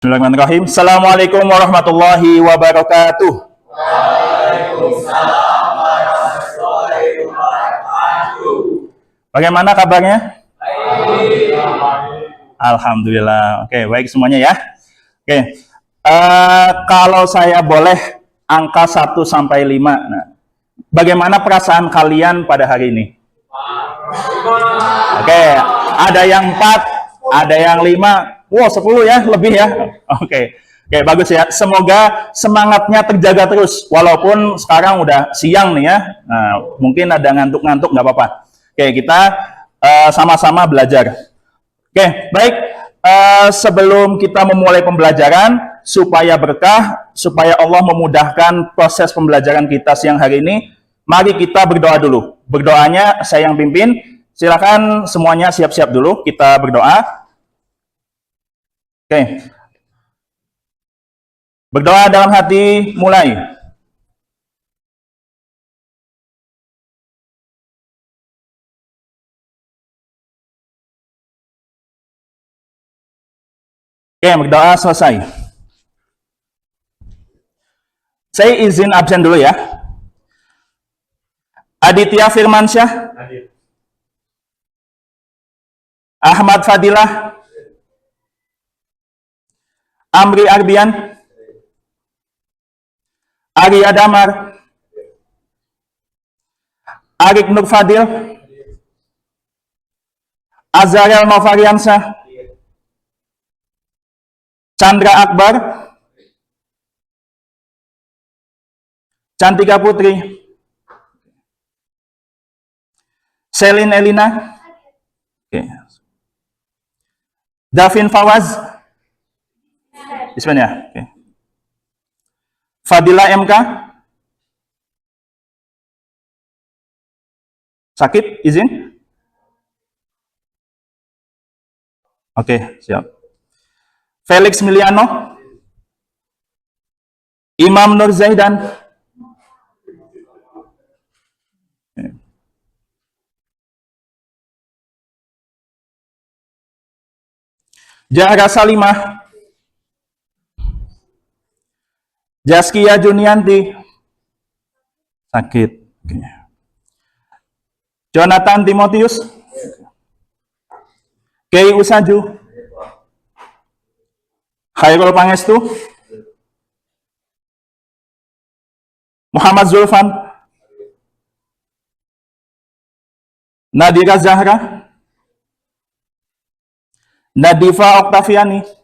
Bismillahirrahmanirrahim. Assalamualaikum warahmatullahi wabarakatuh. Waalaikumsalam warahmatullahi wabarakatuh. Bagaimana kabarnya? Baik. Alhamdulillah. Oke, baik semuanya ya. Oke. Kalau saya boleh angka 1 sampai 5. Nah, bagaimana perasaan kalian pada hari ini? Oke, ada yang 4, ada yang 5. Wow, 10 ya, lebih ya. Oke, bagus ya. Semoga semangatnya terjaga terus, walaupun sekarang udah siang nih ya. Nah, mungkin ada ngantuk-ngantuk, nggak apa-apa. Oke, kita sama-sama belajar. Oke, baik. Sebelum kita memulai pembelajaran, supaya berkah, supaya Allah memudahkan proses pembelajaran kita siang hari ini, mari kita berdoa dulu. Berdoanya saya yang pimpin. Silakan semuanya siap-siap dulu, kita berdoa. Oke. Berdoa dalam hati, mulai. Oke, berdoa selesai. Saya izin absen dulu ya. Aditya Firmansyah. Ahmad Fadilah. Amri Arbian. Arya Damar. Arik Nur Fadil. Azharel Novariansyah. Chandra Akbar. Cantika Putri. Selin Elina. Davin Fawaz. Bismillah. Fadila MK. Sakit, izin? Oke, siap. Felix Miliano. Imam Nur Zaidan. Jahra Salimah. Jaskia Junianti. Sakit. Jonathan Timotius. Kei Usaju. Khairul Pangestu. Muhammad Zulfan. Nadira Zahra. Nadifa Oktaviani.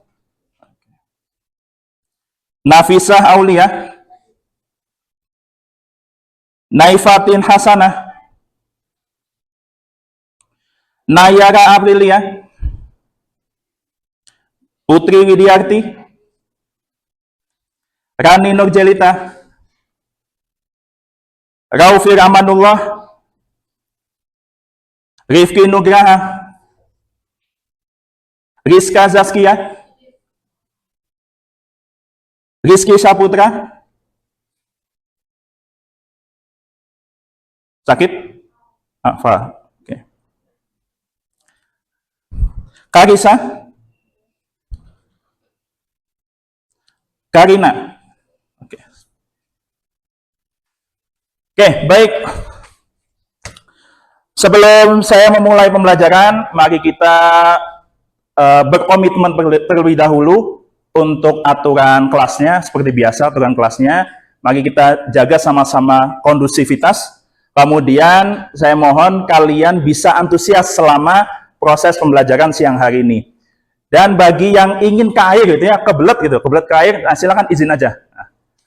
Nafisah Aulia. Naifatin Hasanah. Nayara Aprilia. Putri Widiarti. Rani Nurjelita. Raufir Amanullah. Rifki Nugraha. Rizka Zaskia. Rizky Saputra. Sakit? Oke. Karisa. Karina. Oke, baik. Sebelum saya memulai pembelajaran, mari kita berkomitmen terlebih dahulu untuk aturan kelasnya. Seperti biasa, aturan kelasnya, mari kita jaga sama-sama kondusivitas. Kemudian saya mohon kalian bisa antusias selama proses pembelajaran siang hari ini. Dan bagi yang ingin ke air gitu ya, kebelet ke air, nah silakan izin aja.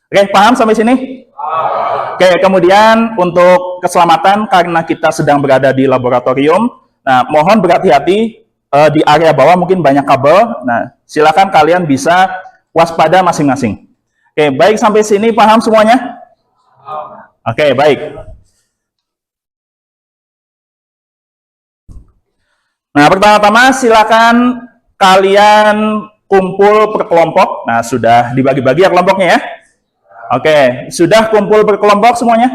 Oke, paham sampai sini? Oke, kemudian untuk keselamatan, karena kita sedang berada di laboratorium, nah mohon berhati-hati. Di area bawah mungkin banyak kabel. Nah, silakan kalian bisa waspada masing-masing. Oke, baik sampai sini paham semuanya? Oke, baik. Nah, pertama-tama silakan kalian kumpul per kelompok. Nah, sudah dibagi-bagi ya kelompoknya ya? Oke, sudah kumpul per kelompok semuanya?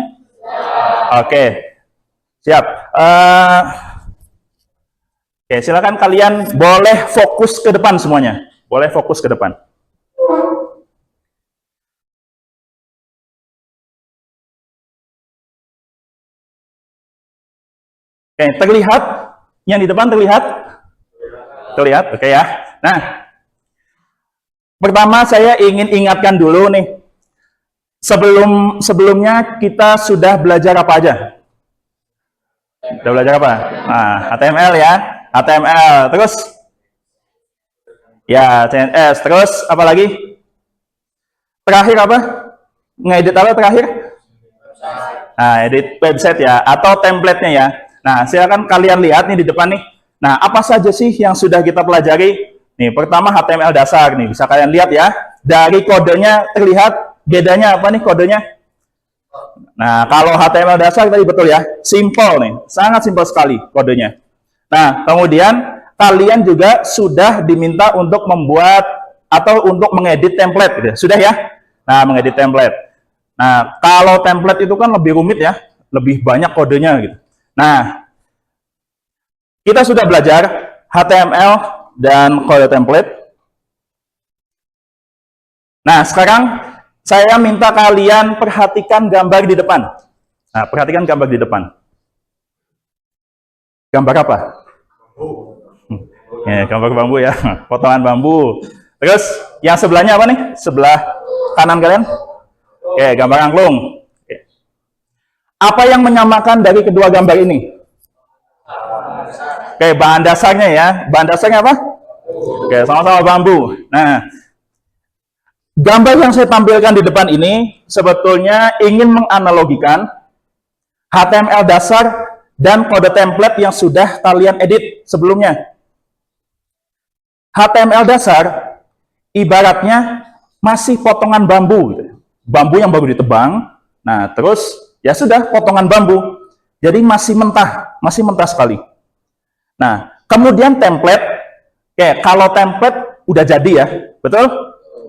Oke, siap. Oke, silakan kalian boleh fokus ke depan semuanya. Boleh fokus ke depan. Oke, terlihat? Yang di depan terlihat? Terlihat, oke ya. Nah, pertama saya ingin ingatkan dulu nih, sebelumnya kita sudah belajar apa aja? Sudah belajar apa? Nah, HTML ya, HTML, terus ya CSS, terus apa lagi? Terakhir apa? Ngedit apa terakhir? Nah, edit website ya, atau template-nya ya. Nah, silakan kalian lihat nih di depan nih. Nah, apa saja sih yang sudah kita pelajari? Nih, pertama HTML dasar nih, bisa kalian lihat ya. Dari kodenya terlihat bedanya apa nih kodenya? Nah, kalau HTML dasar tadi betul ya, simple nih, sangat simple sekali kodenya. Nah, kemudian kalian juga sudah diminta untuk membuat atau untuk mengedit template gitu. Sudah ya? Nah, mengedit template. Nah, kalau template itu kan lebih rumit ya, lebih banyak kodenya gitu. Nah, kita sudah belajar HTML dan kode template. Nah, sekarang saya minta kalian perhatikan gambar di depan. Nah, perhatikan gambar di depan. Gambar apa? Ya, gambar bambu ya, potongan bambu. Terus yang sebelahnya apa nih? Sebelah kanan kalian? Oke, gambar angklung. Oke. Apa yang menyamakan dari kedua gambar ini? Oke, bahan dasarnya ya. Bahan dasarnya apa? Oke, sama-sama bambu. Nah, gambar yang saya tampilkan di depan ini sebetulnya ingin menganalogikan HTML dasar dan kode template yang sudah kalian edit sebelumnya. HTML dasar ibaratnya masih potongan bambu, gitu. Bambu yang baru ditebang. Nah, terus ya sudah potongan bambu. Jadi masih mentah sekali. Nah, kemudian template, kalau template udah jadi ya, betul?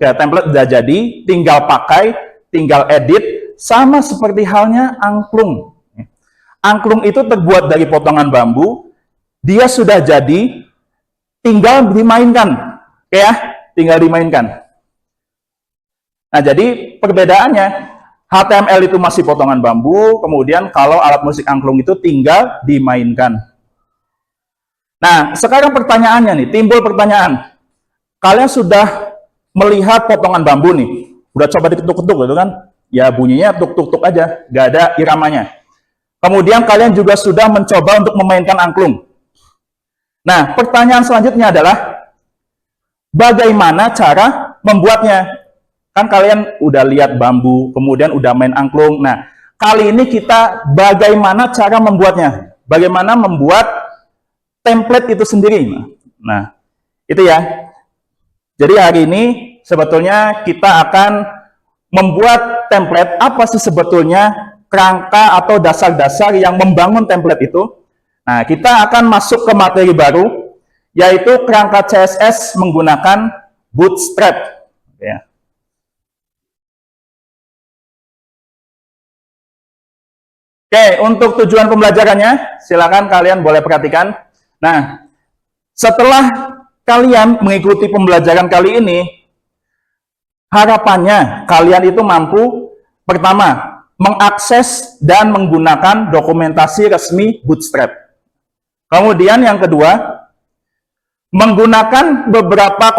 Template udah jadi, tinggal pakai, tinggal edit, sama seperti halnya angklung. Angklung itu terbuat dari potongan bambu, dia sudah jadi, tinggal dimainkan, tinggal dimainkan. Nah, jadi perbedaannya, HTML itu masih potongan bambu, kemudian kalau alat musik angklung itu tinggal dimainkan. Nah, sekarang pertanyaannya nih, timbul pertanyaan. Kalian sudah melihat potongan bambu nih, udah coba diketuk-ketuk gitu kan? Ya bunyinya tuk-tuk-tuk aja, nggak ada iramanya. Kemudian kalian juga sudah mencoba untuk memainkan angklung. Nah, pertanyaan selanjutnya adalah bagaimana cara membuatnya? Kan kalian udah lihat bambu, kemudian udah main angklung. Nah, kali ini kita bagaimana cara membuatnya? Bagaimana membuat template itu sendiri? Nah, itu ya. Jadi hari ini sebetulnya kita akan membuat template. Apa sih sebetulnya kerangka atau dasar-dasar yang membangun template itu? Nah, kita akan masuk ke materi baru, yaitu kerangka CSS menggunakan Bootstrap. Ya. Oke, untuk tujuan pembelajarannya, silakan kalian boleh perhatikan. Nah, setelah kalian mengikuti pembelajaran kali ini, harapannya kalian itu mampu, pertama, mengakses dan menggunakan dokumentasi resmi Bootstrap. Kemudian yang kedua, menggunakan beberapa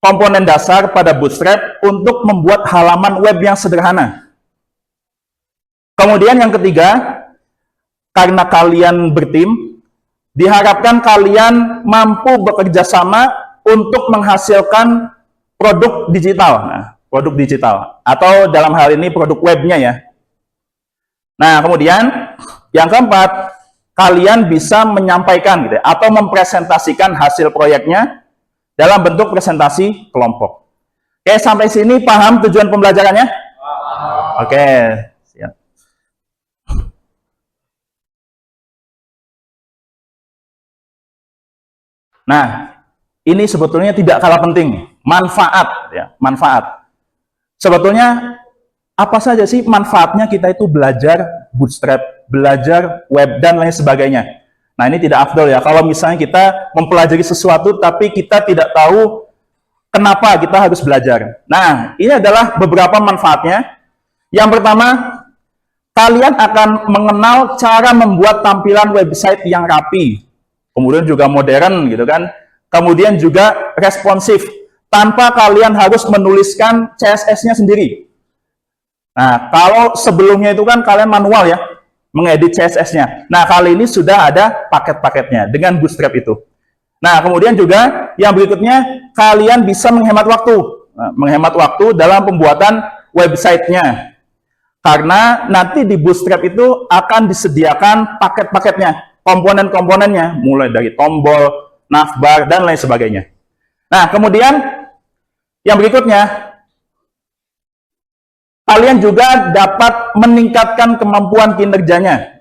komponen dasar pada Bootstrap untuk membuat halaman web yang sederhana. Kemudian yang ketiga, karena kalian bertim, diharapkan kalian mampu bekerja sama untuk menghasilkan produk digital. Nah, produk digital. Atau dalam hal ini produk webnya ya. Nah, kemudian yang keempat, kalian bisa menyampaikan gitu, atau mempresentasikan hasil proyeknya dalam bentuk presentasi kelompok. Oke, sampai sini paham tujuan pembelajarannya? Oke. Nah, ini sebetulnya tidak kalah penting, manfaat ya, manfaat. Sebetulnya apa saja sih manfaatnya kita itu belajar Bootstrap, belajar web dan lain sebagainya. Nah, ini tidak afdol ya kalau misalnya kita mempelajari sesuatu tapi kita tidak tahu kenapa kita harus belajar. Nah, ini adalah beberapa manfaatnya. Yang pertama, kalian akan mengenal cara membuat tampilan website yang rapi, kemudian juga modern gitu kan, kemudian juga responsif, tanpa kalian harus menuliskan CSS-nya sendiri. Nah, kalau sebelumnya itu kan kalian manual ya, mengedit CSS-nya. Nah, kali ini sudah ada paket-paketnya dengan Bootstrap itu. Nah, kemudian juga yang berikutnya, kalian bisa menghemat waktu. Nah, menghemat waktu dalam pembuatan website-nya. Karena nanti di Bootstrap itu akan disediakan paket-paketnya, komponen-komponennya, mulai dari tombol, navbar, dan lain sebagainya. Nah, kemudian yang berikutnya, kalian juga dapat meningkatkan kemampuan kinerjanya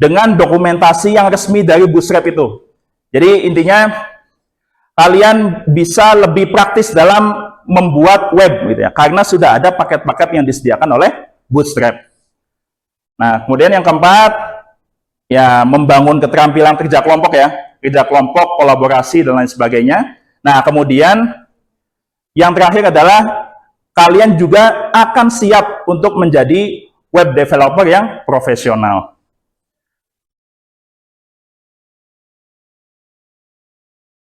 dengan dokumentasi yang resmi dari Bootstrap itu. Jadi intinya, kalian bisa lebih praktis dalam membuat web gitu ya, karena sudah ada paket-paket yang disediakan oleh Bootstrap. Nah, kemudian yang keempat, ya membangun keterampilan kerja kelompok ya, kerja kelompok, kolaborasi dan lain sebagainya. Nah, kemudian yang terakhir adalah kalian juga akan siap untuk menjadi web developer yang profesional.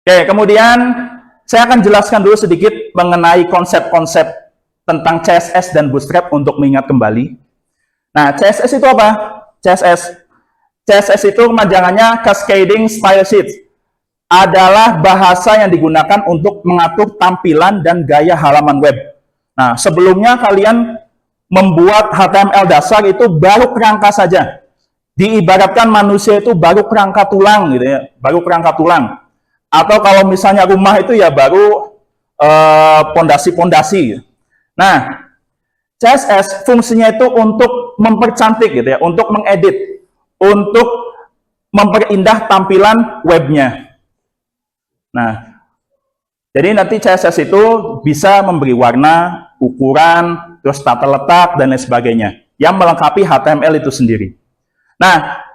Oke, kemudian saya akan jelaskan dulu sedikit mengenai konsep-konsep tentang CSS dan Bootstrap untuk mengingat kembali. Nah, CSS itu apa? CSS itu kepanjangannya Cascading Style Sheets. Adalah bahasa yang digunakan untuk mengatur tampilan dan gaya halaman web. Nah, sebelumnya kalian membuat HTML dasar itu baru kerangka saja. Diibaratkan manusia itu baru kerangka tulang gitu ya, baru kerangka tulang. Atau kalau misalnya rumah itu ya baru pondasi-pondasi. Nah, CSS fungsinya itu untuk mempercantik gitu ya, untuk mengedit, untuk memperindah tampilan webnya. Nah, jadi nanti CSS itu bisa memberi warna, ukuran, terus tata letak, dan lain sebagainya, yang melengkapi HTML itu sendiri. Nah,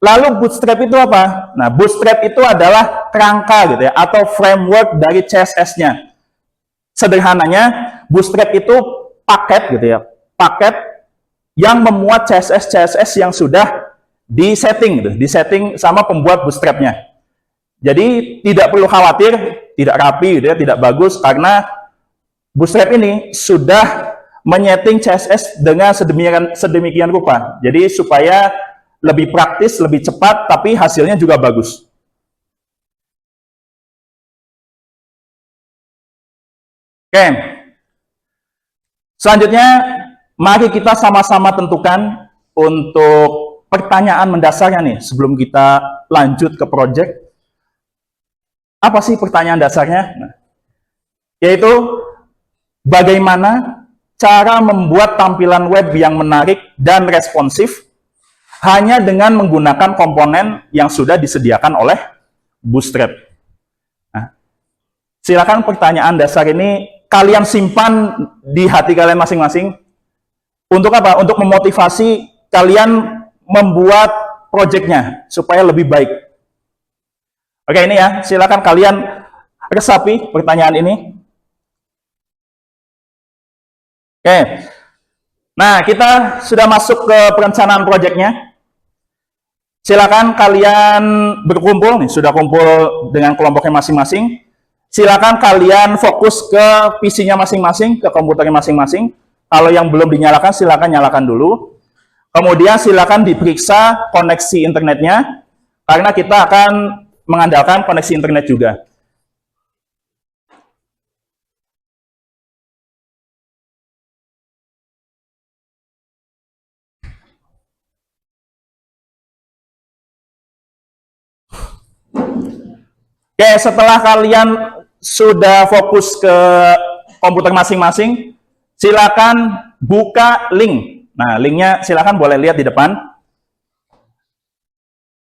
lalu Bootstrap itu apa? Nah, Bootstrap itu adalah kerangka gitu ya, atau framework dari CSS-nya. Sederhananya, Bootstrap itu paket gitu ya, paket yang memuat CSS yang sudah disetting gitu, disetting sama pembuat Bootstrap-nya. Jadi tidak perlu khawatir, tidak rapi gitu ya, tidak bagus, karena Bootstrap ini sudah menyeting CSS dengan sedemikian rupa. Jadi supaya lebih praktis, lebih cepat, tapi hasilnya juga bagus. Oke. Selanjutnya, mari kita sama-sama tentukan untuk pertanyaan mendasarnya nih, sebelum kita lanjut ke project. Apa sih pertanyaan dasarnya? Nah, yaitu, bagaimana cara membuat tampilan web yang menarik dan responsif hanya dengan menggunakan komponen yang sudah disediakan oleh Bootstrap. Nah, silakan pertanyaan dasar ini kalian simpan di hati kalian masing-masing. Untuk apa? Untuk memotivasi kalian membuat projectnya supaya lebih baik. Oke, ini ya, silakan kalian resapi pertanyaan ini. Oke, nah kita sudah masuk ke perencanaan projectnya. Silakan kalian berkumpul, nih sudah kumpul dengan kelompoknya masing-masing. Silakan kalian fokus ke PC-nya masing-masing, ke komputernya masing-masing. Kalau yang belum dinyalakan, silakan nyalakan dulu. Kemudian silakan diperiksa koneksi internetnya, karena kita akan mengandalkan koneksi internet juga. Oke, setelah kalian sudah fokus ke komputer masing-masing, silakan buka link. Nah, linknya silakan boleh lihat di depan.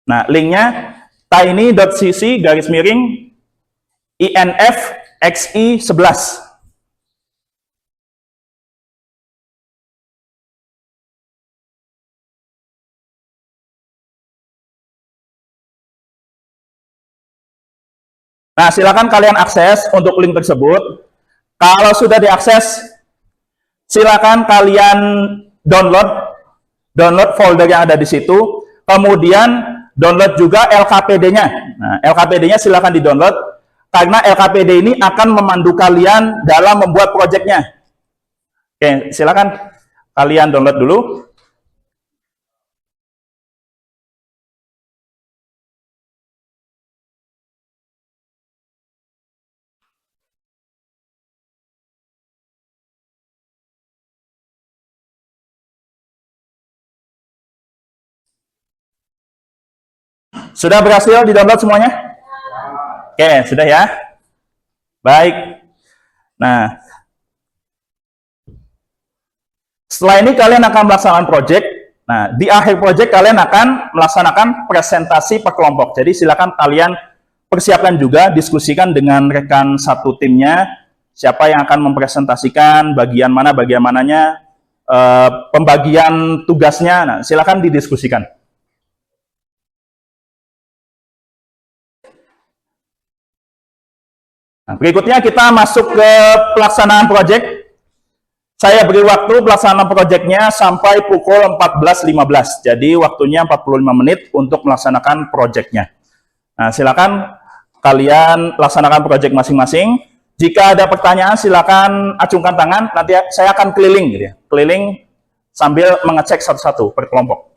Nah, linknya tiny.cc_infxi11. Nah, silakan kalian akses untuk link tersebut. Kalau sudah diakses, silakan kalian download download folder yang ada di situ, kemudian download juga LKPD-nya. Nah, LKPD-nya silakan di-download, karena LKPD ini akan memandu kalian dalam membuat proyeknya. Oke, silakan kalian download dulu. Sudah berhasil di-download semuanya? Oke, sudah ya? Baik. Nah, setelah ini kalian akan melaksanakan project. Nah, di akhir project kalian akan melaksanakan presentasi per kelompok. Jadi silakan kalian persiapkan juga, diskusikan dengan rekan satu timnya, siapa yang akan mempresentasikan, bagian mananya, pembagian tugasnya. Nah, silakan didiskusikan. Nah, berikutnya kita masuk ke pelaksanaan project. Saya beri waktu pelaksanaan proyeknya sampai pukul 14.15. Jadi waktunya 45 menit untuk melaksanakan proyeknya. Nah, silakan kalian laksanakan proyek masing-masing. Jika ada pertanyaan silakan acungkan tangan. Nanti saya akan keliling gitu ya. Keliling sambil mengecek satu-satu per kelompok.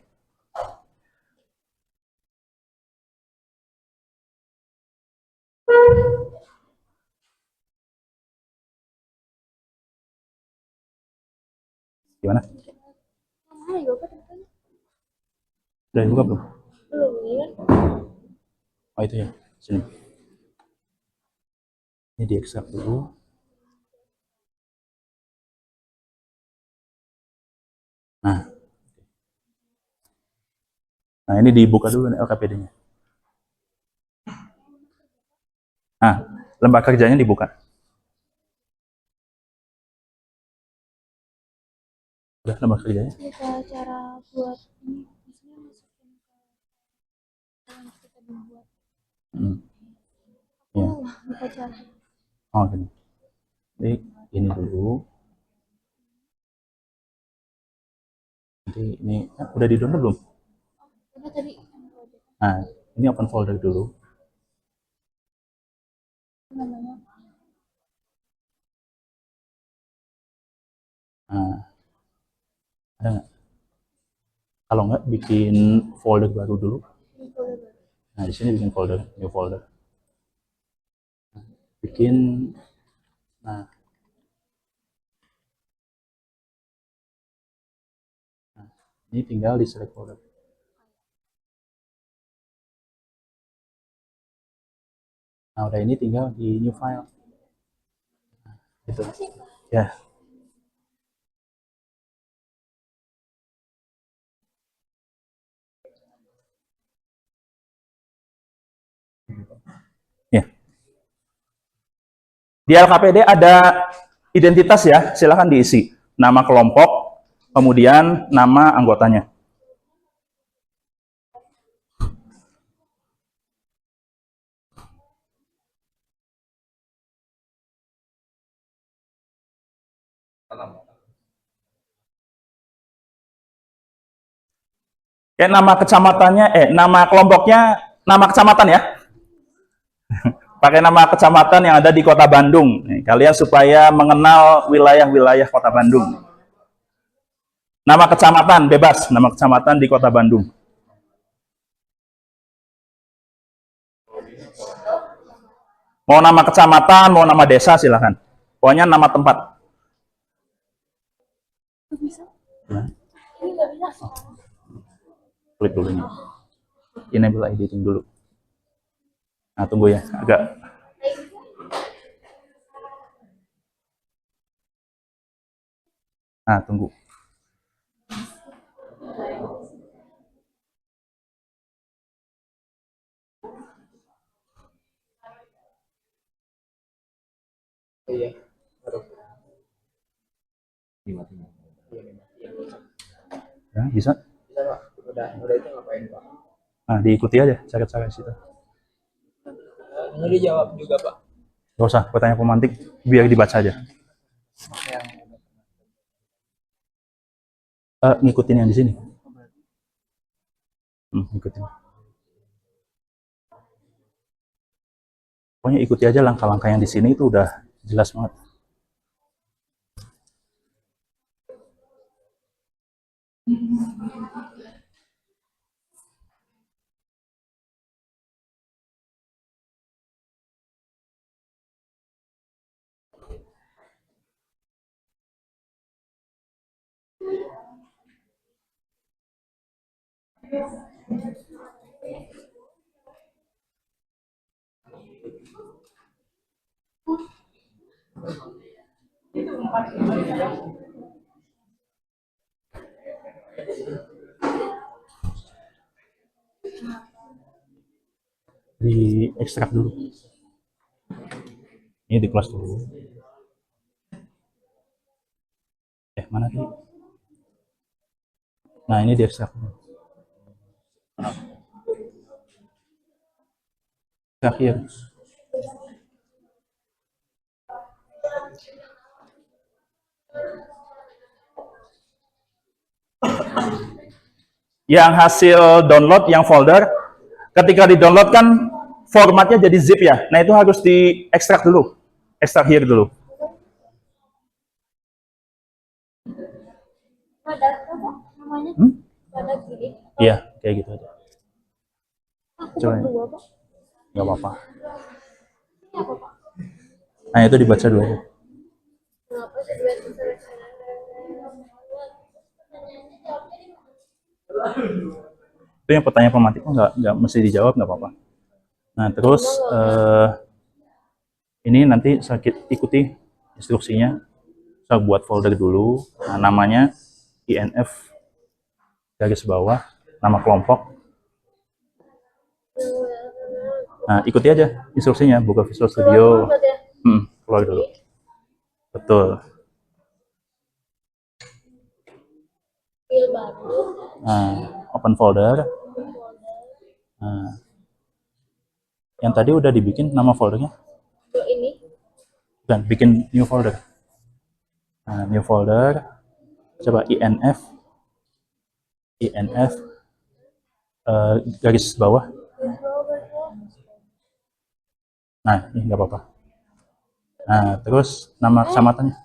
Gimana? Udah dibuka belum? Oh itu ya, sini. Ini di ekstrak dulu. Nah ini dibuka dulu LKPD-nya. Nah, lembar kerjanya dibuka. Udah lembar kerjanya. Cara buat ini maksudnya masukin ke yang kita buat. Ya. Lupa cara. Oh gini. Jadi ini dulu. Nanti ini udah di-download belum? Udah tadi. Nah, ini open folder dulu. Namanya. Nah, ada nggak? Kalau nggak bikin folder baru dulu. Nah di sini bikin folder, new folder. Nah, bikin. Nah, ini tinggal di select folder. Nah udah ini tinggal di new file. Nah, gitu. Ya. Ya. Di LKPD ada identitas ya, silahkan diisi. Nama kelompok, kemudian nama anggotanya. Nama kecamatannya, nama kelompoknya, nama kecamatan ya. Pakai nama kecamatan yang ada di Kota Bandung. Kalian supaya mengenal wilayah-wilayah Kota Bandung. Nama kecamatan bebas, nama kecamatan di Kota Bandung. Mau nama kecamatan, mau nama desa silahkan. Pokoknya nama tempat. Nah. Klik dulu ini. Enable editing dulu. Nah, tunggu ya, agak. Nah, tunggu. Iya. Ya, bisa? Bisa Pak. Udah itu ngapain Pak? Nah, diikuti aja cara-cara situ. Ini dijawab juga Pak. Gak usah, pertanyaan pemantik biar dibaca aja. Yang Ngikutin yang di sini. Ikutin. Pokoknya ikuti aja langkah-langkah yang di sini itu udah jelas banget. Di ekstrak dulu. Ini di close dulu. Mana sih? Nah, ini di ekstrak dulu. Terakhir. Yang hasil download, yang folder, ketika di download kan formatnya jadi zip ya. Nah, itu harus di ekstrak dulu. Ekstrak here dulu. Padat apa namanya? Padat gini. Iya, kayak gitu aja. Aku Coba. berdua, Pak. Nggak apa-apa. Ini apa, Pak? Nah, itu dibaca dulu aja. Kenapa sih duet bisa Itu yang pertanyaan pemantik nggak mesti dijawab, nggak apa-apa. Nah, terus ini nanti saya ikuti instruksinya. Saya buat folder dulu. Nah, namanya INF garis bawah, nama kelompok. Nah, ikuti aja instruksinya. Buka Visual Studio. Keluar dulu. Betul. file baru? Nah, open folder. Nah, yang tadi udah dibikin nama foldernya? Ini? Dan bikin new folder. Nah, new folder. Coba INF garis bawah. Nah, ini nggak apa-apa. Nah, terus nama kecamatannya.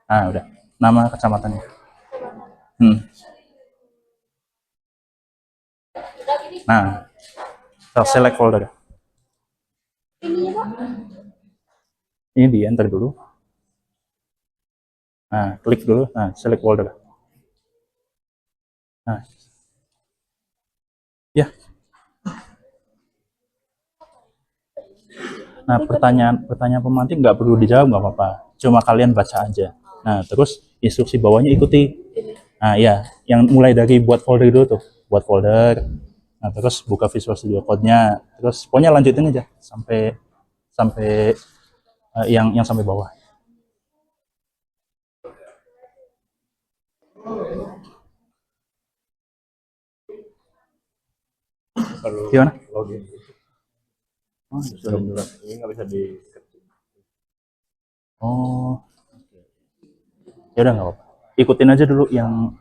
Nah, udah. Nama kecamatannya. Nah, select folder. Ini di enter dulu. Nah, klik dulu. Nah, select folder. Nah, ya. Nah, pertanyaan pemantik nggak perlu dijawab, nggak apa-apa. Cuma kalian baca aja. Nah, terus instruksi bawahnya ikuti. Nah, ya, yang mulai dari buat folder dulu tuh. Buat folder. Nah, terus buka Visual Studio Code-nya. Terus pokoknya lanjutin aja sampai yang sampai bawah. Gimana? Oh, ini nggak bisa di. Oh, ya udah nggak apa-apa. Ikutin aja dulu yang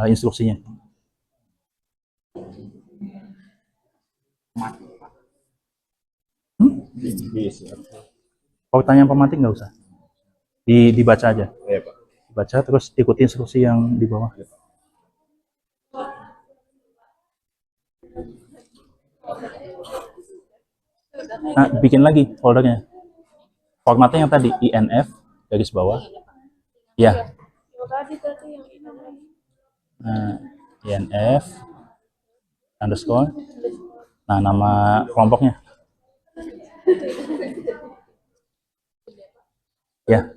instruksinya. Pertanyaan pemantik nggak usah. Dibaca aja. Iya, Pak. Dibaca terus ikuti instruksi yang di bawah. Nah, bikin lagi foldernya. Formatnya yang tadi INF garis bawah. Ya. Nah, INF underscore. Nah, nama kelompoknya. Ya.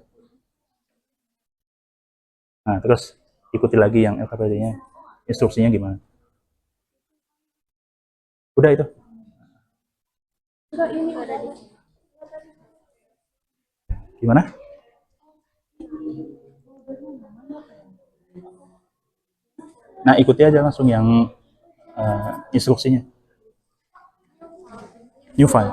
Nah, terus ikuti lagi yang LKPD-nya. Instruksinya gimana? Udah itu. Gimana? Nah, ikuti aja langsung yang instruksinya. New file.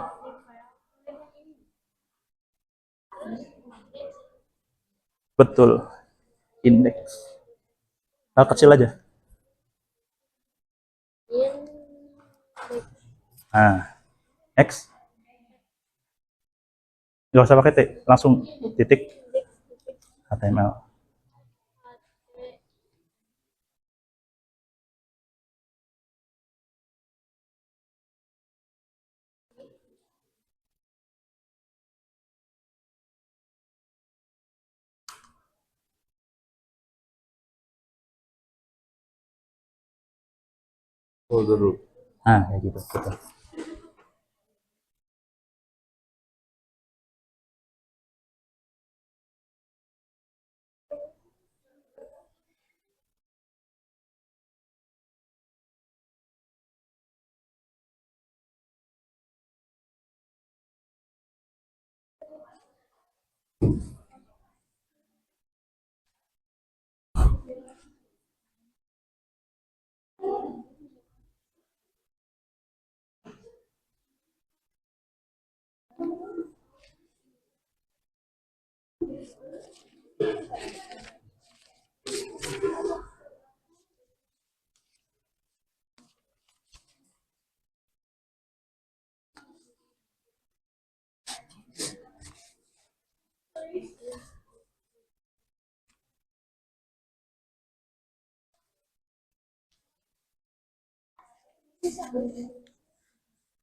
Betul. indeks. Kecil aja. Nah, X. Nggak usah pakai T, langsung titik HTML. Folder dulu. Nah, kayak gitu. Betul.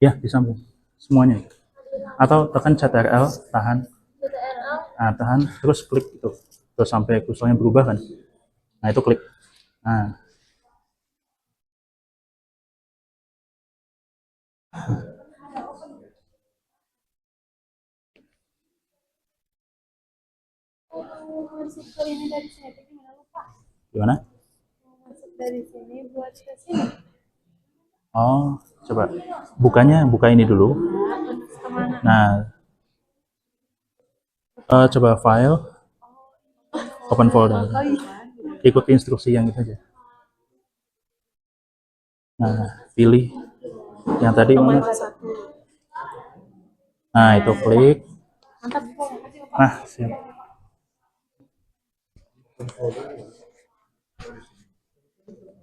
Ya, disambung semuanya. Atau tekan Ctrl, tahan. Nah, tahan, terus klik itu. Terus sampai kursornya berubah kan. Nah, itu klik. Nah, Masuk ke ini dari sini gimana lupa? gimana? Masuk dari sini buat ke sini. Oh, coba buka ini dulu. Kemana? Nah, coba file, open folder. Ikuti instruksi yang itu aja. Nah, pilih yang tadi mana? Nah, itu klik. Nah, siap.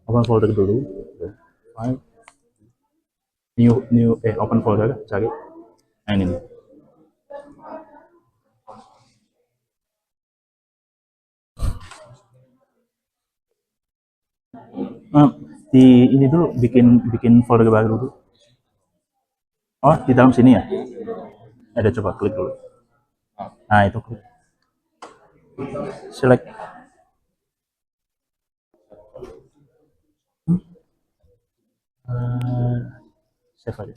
Open folder dulu. File. Open folder, cari. Nah, ini nih. Di ini dulu bikin folder baru dulu. Oh, di dalam sini ya? Ada, coba klik dulu. Nah, itu klik. Select. Save aja.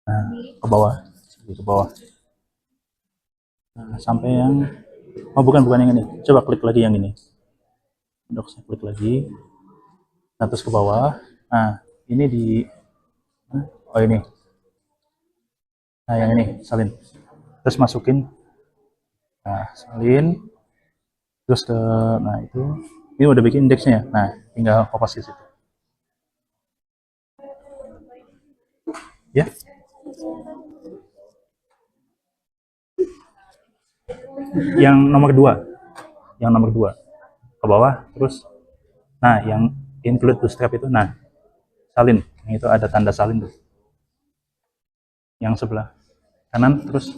Nah, ke bawah, ke bawah. Nah, sampai yang bukan yang ini. Coba klik lagi yang ini. Saya klik lagi. Nah, terus ke bawah. Nah, ini di oh ini. Nah, yang ini salin. Terus masukin. Nah, salin. Terus ke nah itu. Ini udah bikin indeksnya ya. Nah, tinggal kopas di situ. Ya. Yang nomor 2. Yang nomor 2. Ke bawah terus. Nah, yang include bootstrap itu, nah, salin. Yang itu ada tanda salin tuh. Yang sebelah kanan terus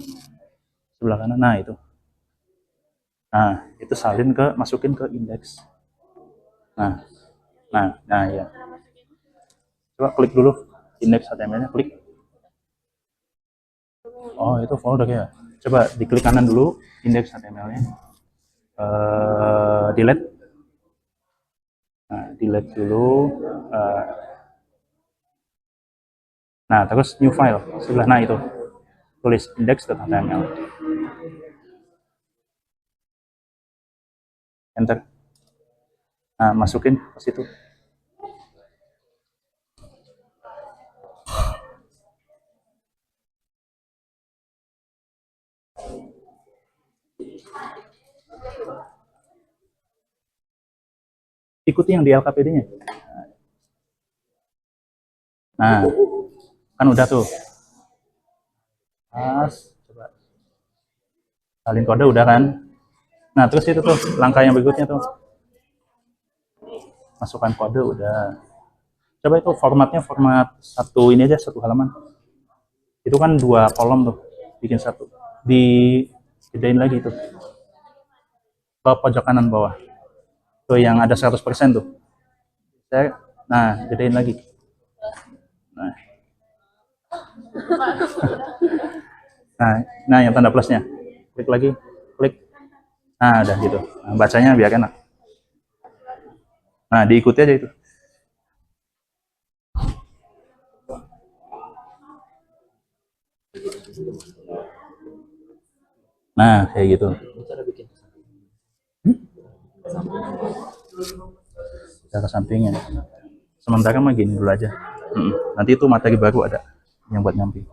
sebelah kanan. Nah, itu. Nah, itu salin masukin ke indeks. Nah, ya. Coba klik dulu. Index HTML-nya, klik. Oh, itu folder ya. Coba diklik kanan dulu, index HTML-nya. Delete. Nah, delete dulu. Nah, terus new file. Sebelah nah itu. Tulis index.html. Enter. Nah, masukin ke situ. Ikuti yang di LKPD-nya. Nah, kan udah tuh. Coba salin kode udah kan. Nah, terus itu tuh langkah yang berikutnya tuh. Masukkan kode udah. Coba itu formatnya format satu ini aja, satu halaman. Itu kan 2 kolom tuh. Bikin satu. Digedein lagi tuh. Ke pojok kanan bawah. Tuh yang ada 100% tuh. Nah, gedein lagi. Nah. Nah, yang tanda plusnya. Klik lagi, klik. Nah, udah gitu. Nah, bacanya biar enak. Nah, diikuti aja itu. Nah, kayak gitu. Kita ke sampingnya. Sementara mah gini dulu aja. Nanti itu materi baru ada yang buat nyamping.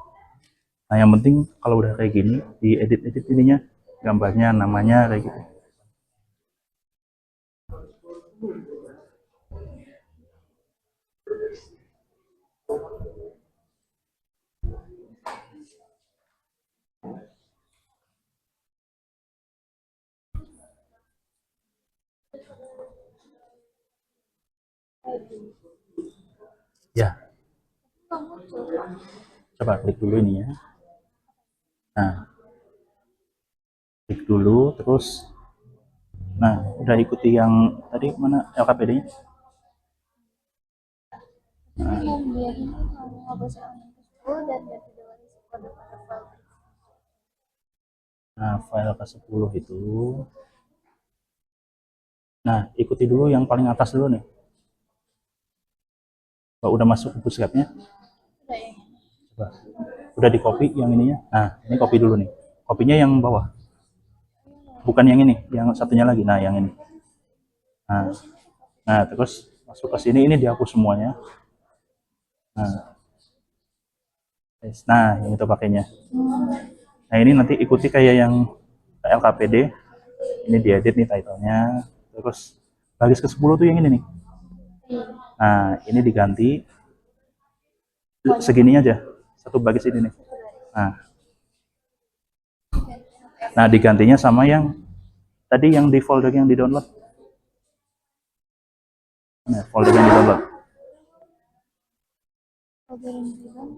Nah, yang penting kalau udah kayak gini, diedit-edit ininya, gambarnya, namanya kayak gitu. Ya, coba klik dulu ini ya. Nah, klik dulu, terus nah, udah ikuti yang tadi mana LKPD-nya? Membiarkan kamu ngapus elemen ke-10 dan ganti dengan isi kode pada file. Nah, file ke-10 itu. Nah, ikuti dulu yang paling atas dulu nih. Kalau udah masuk ke bootstrap-nya, Udah yang ini. coba. Udah di copy yang ininya. Nah, ini copy dulu nih. Kopinya yang bawah. Bukan yang ini, yang satunya lagi. Nah, yang ini. Nah, terus masuk ke sini, ini dihapus semuanya. Nah, yang itu pakainya. Nah, ini nanti ikuti kayak yang LKPD. Ini diedit nih title-nya. Terus baris ke-10 tuh yang ini nih. Nah, ini diganti segini aja. Satu baris ini nih. Nah, digantinya sama yang tadi yang di folder yang di download. Nah, folder yang di download. Folder yang bilang,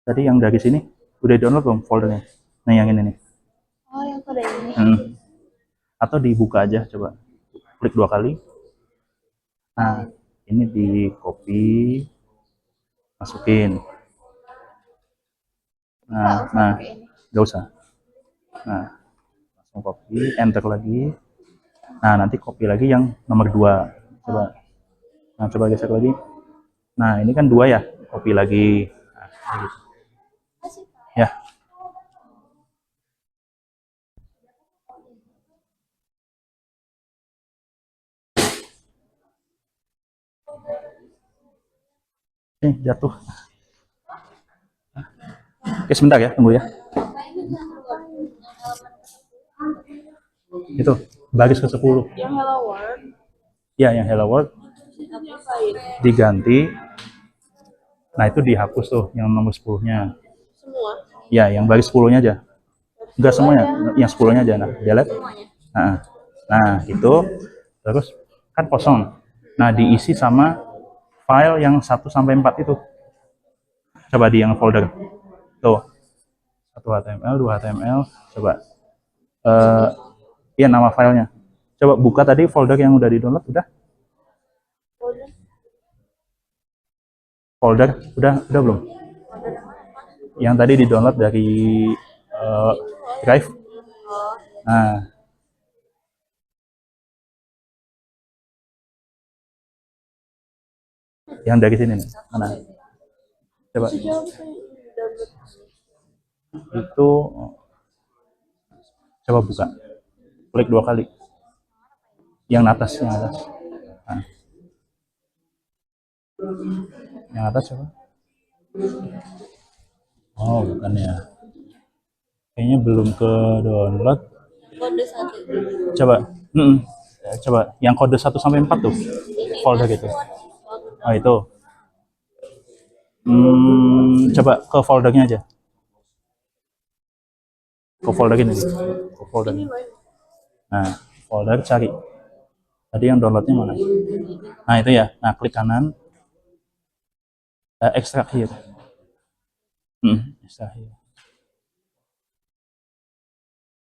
Tadi yang dari sini udah di download belum foldernya? Nah, yang ini nih. oh yang kode ini. Atau dibuka aja, coba. Klik 2 kali. Nah, ini di copy, masukin. Nah, nggak usah. Nah, langsung copy, enter lagi. Nah, nanti copy lagi yang nomor 2. Coba. Nah, coba geser lagi. Nah, ini kan 2 ya. Copy lagi. Nah, gitu. Ya. Jatuh. Oke, sebentar ya, tunggu ya. Itu, baris ke-10. Yang Hello World. Ya, yang Hello World diganti. Nah, itu dihapus tuh yang nomor 10-nya. Semua. Ya, yang baris 10-nya aja. Enggak semuanya, yang 10-nya aja. Nah, delete. Nah, itu terus kan kosong. Nah, diisi sama file yang 1 sampai 4 itu. Coba di yang folder. Tuh. 1 HTML, 2 HTML, coba. Iya, nama filenya. Coba buka tadi folder yang udah di-download, udah? folder. Udah belum? Yang tadi di-download dari Drive. Nah, yang dari sini nih. Mana? Coba. Itu coba buka. Klik 2 kali. Yang atas. Nah. Yang atas coba. Oh, bukan ya. Kayaknya belum ke download. Kode 1. Coba. Coba yang kode 1 sampai 4 tuh. Folder gitu. Oh, itu. Coba ke foldernya aja. Ke folder ini. Ke folder. Nah, folder cari. Tadi yang downloadnya mana? Nah, itu ya. Nah, klik kanan. Extract here. Extract here.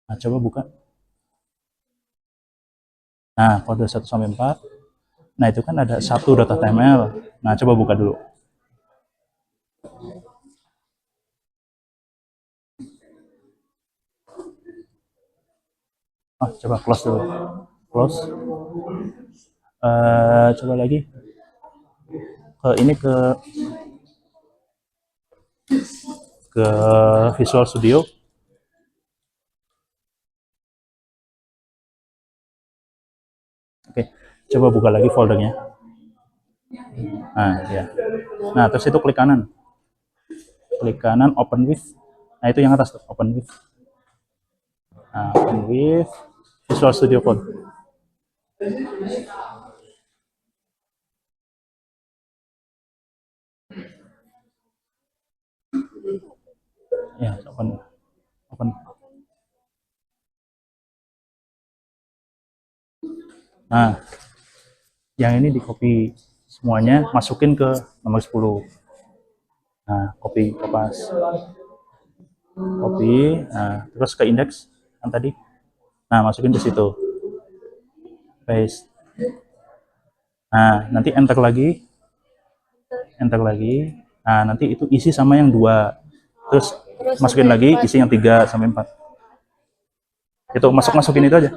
Nah, coba buka. Nah, kode 1 sampai 4. Nah, itu kan ada 1.html. Nah, coba buka dulu. Coba close dulu. Close. Coba lagi. Ke Visual Studio. Oke, coba buka lagi foldernya. Nah, ya. Nah, terus itu klik kanan. Klik kanan, open with. Nah, itu yang atas tuh, open with. Nah, open with Visual Studio Code. Ya, open. Nah, yang ini di copy semuanya, masukin ke nomor 10. Nah, copy, kopas. Copy, nah, terus ke index yang tadi. Nah, masukin ke situ. Paste. Nah, nanti enter lagi. Nah, nanti itu isi sama yang 2. Terus masukin lagi isi yang 3 sampai 4. Itu masukin itu aja.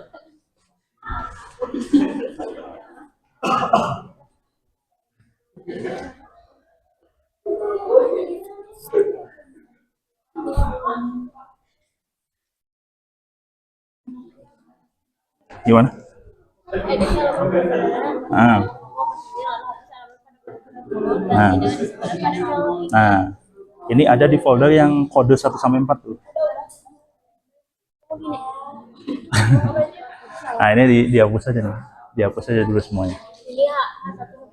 Gimana? Nah, ini ada di folder yang kode 1 sampai 4 tuh. Nah, ini dihapus aja nih. Dihapus aja dulu semuanya.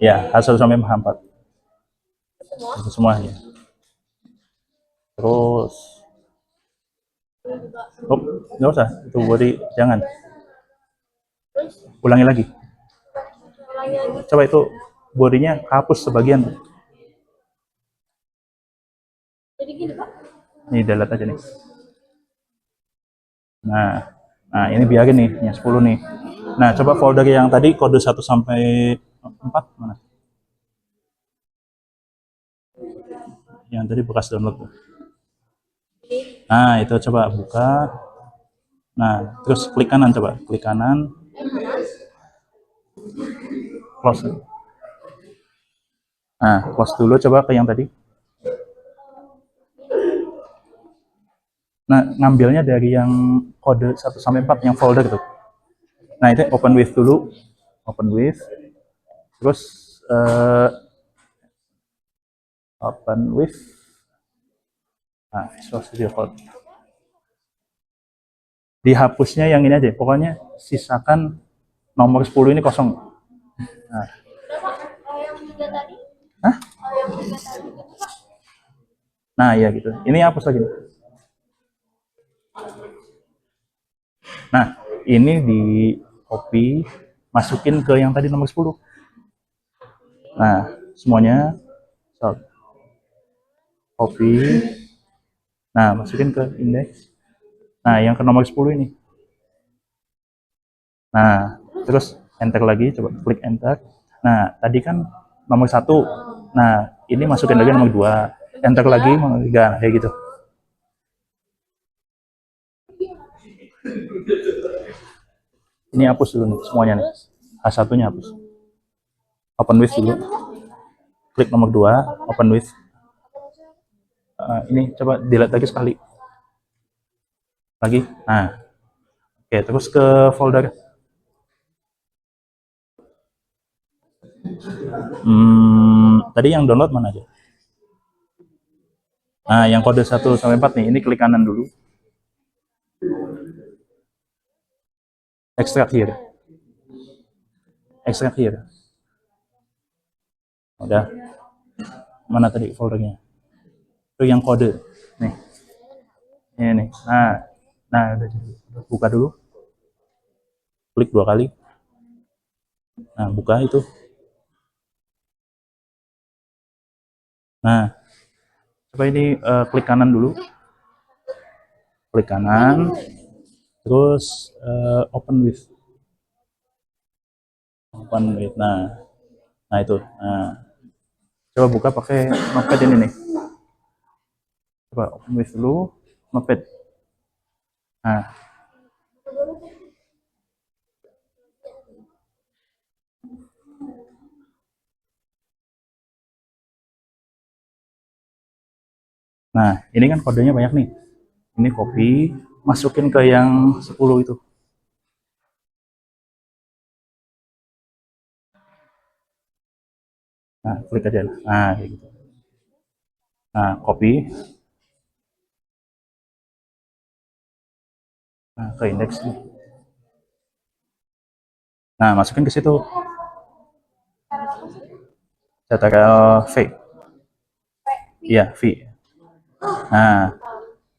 Ya, H1 sampai H4. Itu semua ya. Terus nggak usah, itu body jangan. Ulangi lagi. Coba itu bodinya hapus sebagian. Jadi gini, Pak. Ini delete aja nih. Nah, ini biarin nih, yang 10 nih. Nah, coba folder yang tadi kode 1 sampai 4 mana? Yang tadi bekas download tuh. Nah, itu coba buka. Nah, terus klik kanan coba, klik kanan. Close. Nah, close dulu coba ke yang tadi. Nah, ngambilnya dari yang kode 1 sampai 4 yang folder tuh. Nah, itu open with dulu. Open with. Terus open with. Nah, Visual Studio Code. Dihapusnya yang ini aja. Pokoknya sisakan nomor 10 ini kosong. Nah. Yang 3 tadi? Hah? Yang 3 tadi gitu, Pak. Nah, ya gitu. Ini hapus lagi. Nah, ini di copy, masukin ke yang tadi nomor 10. Nah, semuanya copy. Nah, masukin ke index. Nah, yang ke nomor 10 ini. Nah, terus enter lagi, coba klik enter. Nah, tadi kan nomor 1. Nah, Ini masukin lagi nomor 2. Enter lagi nomor 3, kayak gitu. Ini hapus dulu nih semuanya nih. A1-nya hapus. Open with dulu. Klik nomor 2, open with. Ini coba delete lagi sekali. Lagi. Nah. Oke, terus ke folder. Tadi yang download mana aja? Nah, yang kode 1 sampai 4 nih. Ini klik kanan dulu. Extract here. Extract here. Udah. Mana tadi foldernya? Itu yang kode. Nih. Ini nih. Nah, udah buka dulu. Klik 2 kali. Nah, buka itu. Nah, coba ini klik kanan dulu. Klik kanan. Terus open with. Open with. Nah itu. Nah, coba buka pakai notepad ini nih. Coba open with dulu. Notepad. Nah. Nah, ini kan kodenya banyak nih. Ini copy, masukin ke yang 10 itu. Nah, klik aja. Nah, kayak gitu. Nah, copy. Nah, ke index nih. Nah, masukin ke situ. Ctrl V. Iya, V. Nah,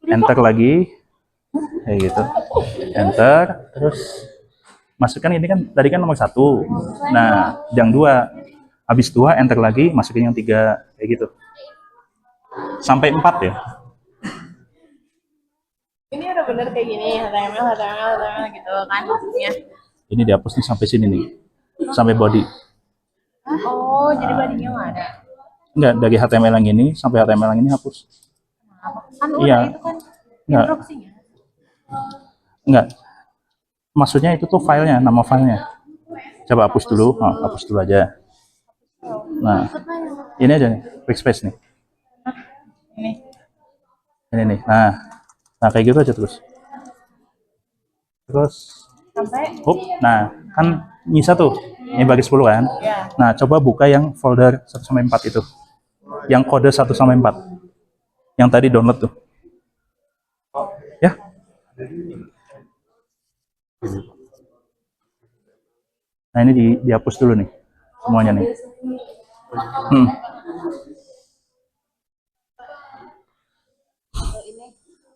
enter lagi. Kayak gitu. Enter, terus masukkan ini kan tadi kan nomor 1. Nah, yang 2. Habis 2 enter lagi, masukin yang 3 kayak gitu. Sampai 4 ya. Ini udah bener kayak gini, HTML gitu kan maksudnya. Ini dihapus nih sampai sini nih. Sampai body. Oh, jadi badinya nggak ada. Enggak, dari HTML yang ini sampai HTML yang ini hapus. Kan Iya. itu kan Enggak. instruksinya. Enggak. Maksudnya itu tuh filenya, nama filenya. Coba hapus dulu, hapus dulu aja. Nah, ini aja nih, quick space nih. Ini nih. Nah kayak gitu aja terus. Sampai. Nah kan nyisa tuh, ini bagi 10 kan. Ya. Nah coba buka yang folder 1 sampai 4 itu, yang kode 1 sampai 4, yang tadi download tuh. Ya. Nah ini dihapus dulu nih, semuanya nih.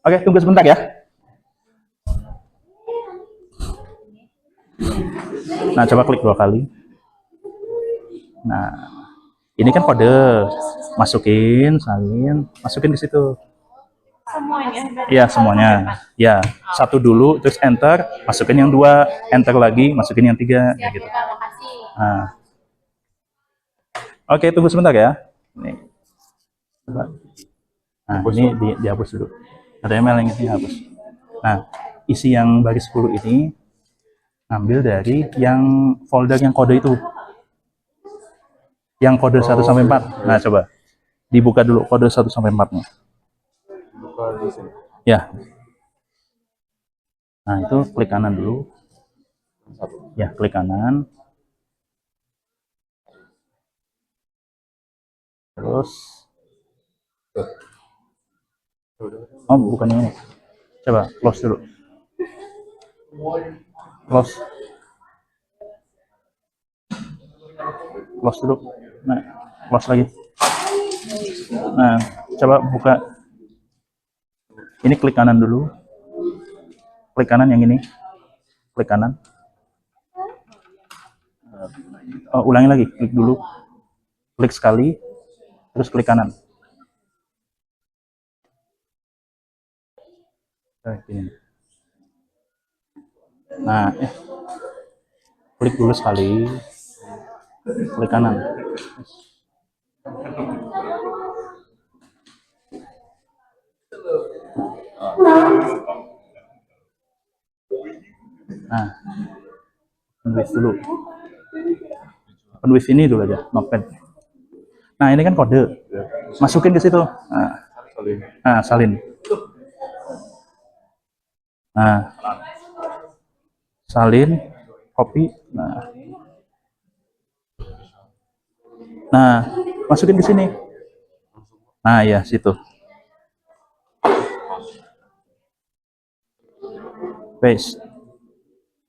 Oke, tunggu sebentar ya. Nah, coba klik 2 kali. Nah, ini kan kode. Masukin, salin, masukin ke situ. Semuanya. Iya, semuanya. Ya, 1 dulu, terus enter, masukin yang 2, enter lagi, masukin yang 3, kayak gitu. Nah. Oke, tunggu sebentar ya. Nih. Coba. Nah, ini dihapus dulu. HTML yang ini hapus. Nah, isi yang baris 10 ini ambil dari yang folder yang kode itu. Yang kode 1 sampai 4. Nah, coba. Dibuka dulu kode 1 sampai 4-nya. Ya. Nah, itu klik kanan dulu. Ya, klik kanan. Terus bukan ini. Coba close dulu. Close. Close dulu. Nah, close lagi. Nah, coba buka. Ini klik kanan dulu. Klik kanan yang ini. Klik kanan. Ulangi lagi. Klik dulu. Klik sekali. Terus klik kanan. Nah, klik dulu sekali. Klik kanan. Nah, open with dulu. Open with ini dulu aja, notepad. Nah, ini kan kode. Masukin ke situ. Nah, salin. Nah, salin, copy. Nah, masukin ke sini. Nah, ya, situ. Paste.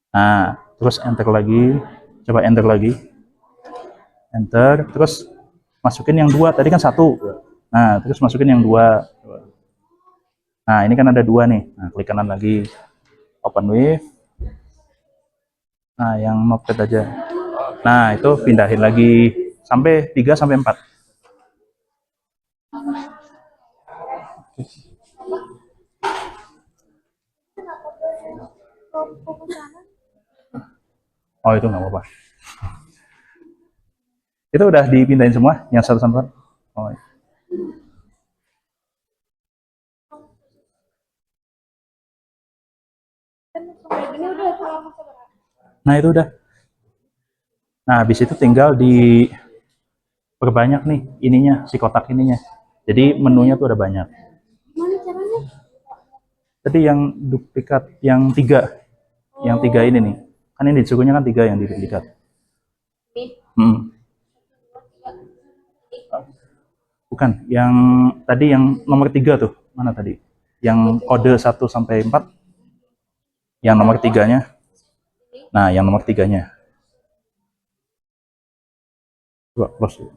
Nah, terus enter lagi. Coba enter lagi. Enter, terus masukin yang 2. Tadi kan 1. Nah, terus masukin yang 2. Nah, ini kan ada 2 nih. Nah, klik kanan lagi. Open with. Nah, yang notepad aja. Nah, itu pindahin lagi sampai 3 sampai 4. Oh, itu nggak apa-apa. Itu udah dipindahin semua yang 1 sampai 4. Oh, iya. Ini udah terlalu seberat. Nah, itu udah. Nah, habis itu tinggal di perbanyak nih ininya, si kotak ininya. Jadi menunya tuh ada banyak. Gimana caranya? Tadi yang duplikat yang 3. Yang 3 ini nih. Kan ini disuruhnya kan 3 yang duplikat. Bukan, yang tadi yang nomor 3 tuh. Mana tadi? Yang kode 1 sampai 4. Yang nomor 3-nya. Nah, yang nomor 3-nya. Coba close.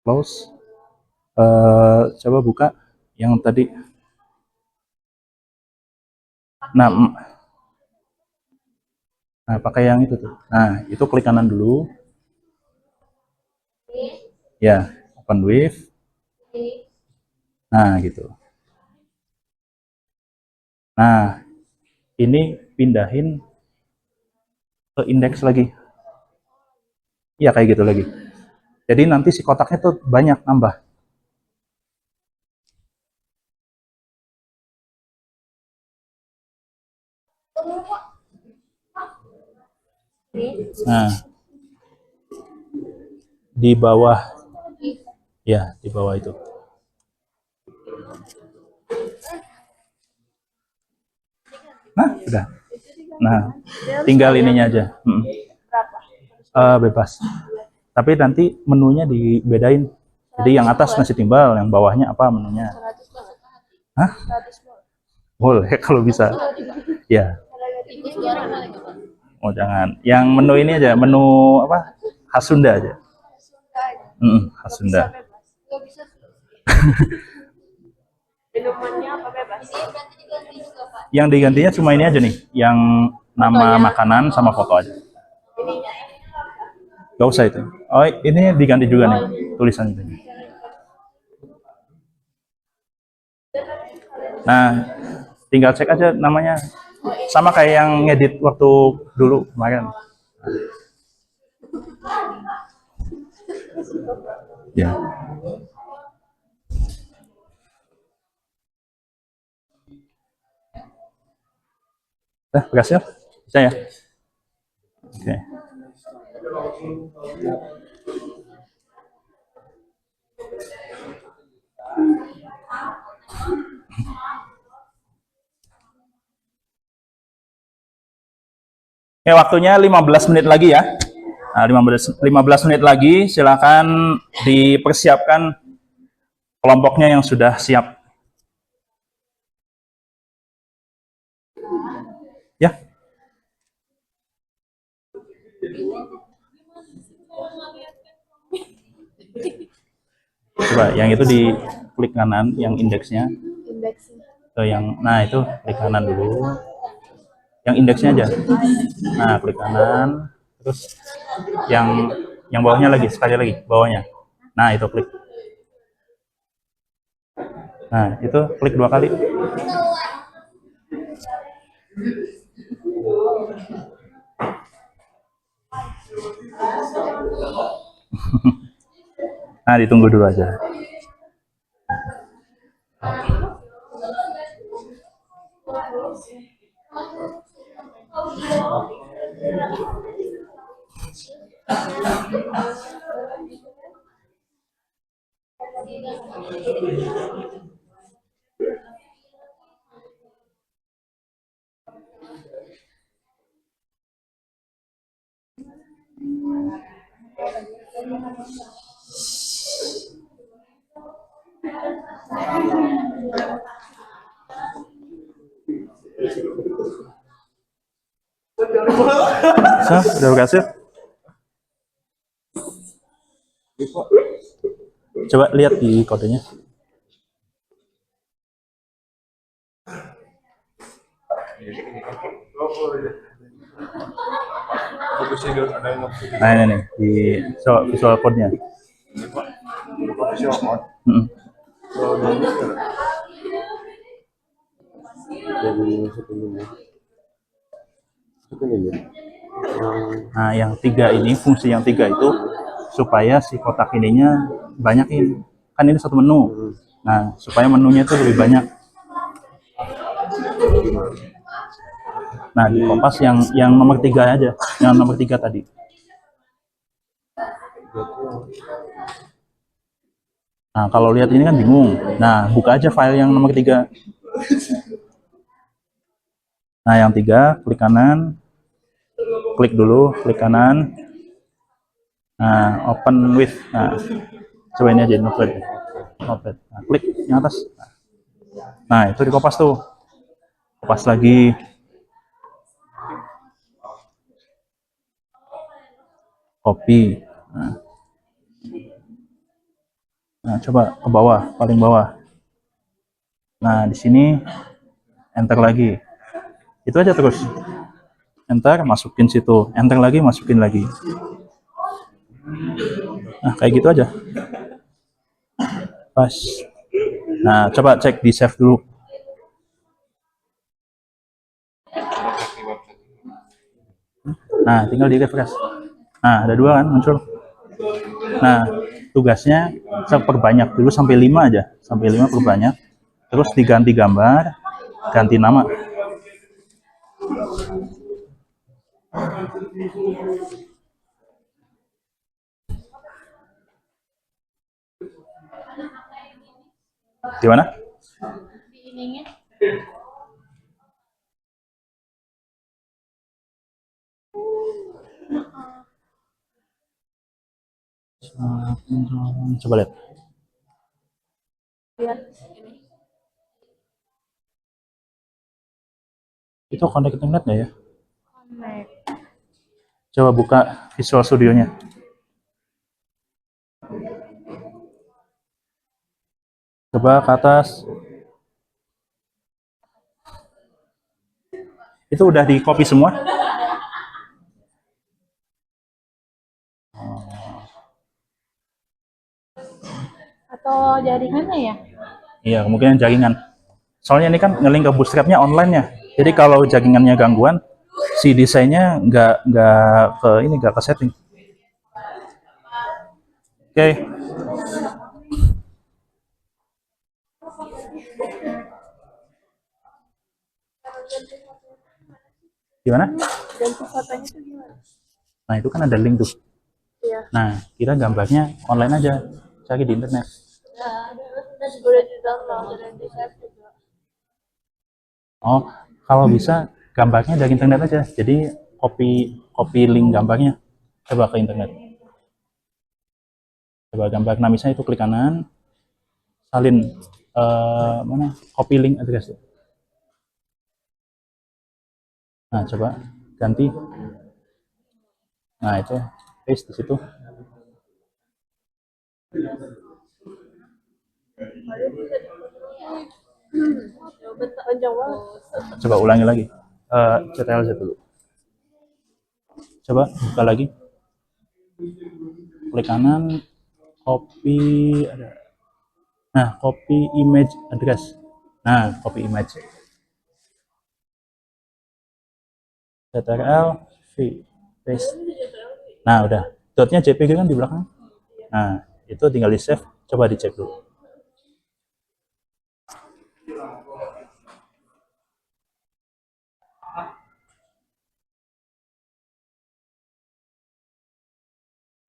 Close. Coba buka yang tadi. Nah, pakai yang itu tuh. Nah, itu klik kanan dulu. Ya, open with. Nah, gitu. Nah, ini pindahin ke indeks lagi. Iya, kayak gitu lagi. Jadi nanti si kotaknya tuh banyak nambah. Nah, di bawah, ya di bawah itu. Nah, udah. Nah, tinggal ininya aja. Bebas. Tapi nanti menunya dibedain. Jadi yang atas nasi timbal, yang bawahnya apa menunya? Hah? Boleh kalau bisa. Ya. Oh jangan. Yang menu ini aja, menu apa? Khas Sunda aja. Khas Sunda. Minumannya apa bebas? Yang digantinya cuma ini aja nih, yang nama makanan sama foto aja. Gak usah itu. Oh ini diganti juga nih tulisan itu. Nah, tinggal cek aja namanya. Sama kayak yang ngedit waktu dulu kemarin. Ya. Berhasil? Bisa ya? Oke. Oke, waktunya 15 menit lagi ya. Nah, 15 menit lagi, silakan dipersiapkan kelompoknya yang sudah siap. Ya. Coba yang itu di klik kanan, yang indeksnya. Yang, nah itu klik kanan dulu. Yang indeksnya aja. Nah, klik kanan, terus yang bawahnya lagi, sekali lagi bawahnya. Nah, itu klik. Nah, itu klik 2 kali. Nah, ditunggu dulu aja. So, udah berhasil? Coba lihat di kodenya. Nah ini nih di visual code-nya. Mm-mm. Nah yang 3 ini, fungsi yang 3 itu supaya si kotak ininya banyakin. Kan ini satu menu. Nah supaya menunya itu lebih banyak. Nah di Kompas yang nomor 3 aja, yang nomor 3 tadi. Nah kalau lihat ini kan bingung. Nah buka aja file yang nomor 3. Nah yang 3 klik kanan, klik dulu, klik kanan. Nah open with. Nah coba ini aja notepad. Notepad. Nah, klik yang atas. Nah itu di Kompas tuh. Kompas lagi. Copy. Nah, coba ke bawah, paling bawah. Nah, di sini enter lagi. Itu aja terus. Enter, masukin situ. Enter lagi, masukin lagi. Nah, kayak gitu aja. Pas. Nah, coba cek di save dulu. Nah, tinggal di refresh. Nah, ada 2 kan muncul. Nah, tugasnya perbanyak dulu sampai 5 aja. Sampai 5 perbanyak. Terus diganti gambar, ganti nama. Gimana? Di ininya. Coba lihat. Lihat ini. Itu connect internet nggak ya? Connect. Coba buka Visual Studio-nya. Coba ke atas. Itu udah di copy semua? Atau jaringannya ya? Iya, kemungkinan jaringan. Soalnya ini kan nge-link ke Bootstrap-nya online-nya. Jadi kalau jaringannya gangguan, si desainnya nggak ke setting. Oke. Gimana? Ganti fotonya tuh gimana? Nah, itu kan ada link tuh. Iya. Nah, kita gambarnya online aja. Cari di internet. Nah, udah di download, udah di share juga. Oh, kalau bisa gambarnya dari internet aja. Jadi copy link gambarnya. Coba ke internet. Coba gambar namisnya itu klik kanan, salin mana? Copy link address. Nah, coba ganti. Nah, itu paste di situ. Coba ulangi lagi. CTRL dulu. Coba buka lagi. Klik kanan, copy ada. Nah, copy image address. Nah, copy image. CTRL V paste. Nah, udah. Dotnya JPG kan di belakang. Nah, itu tinggal di save. Coba dicek dulu.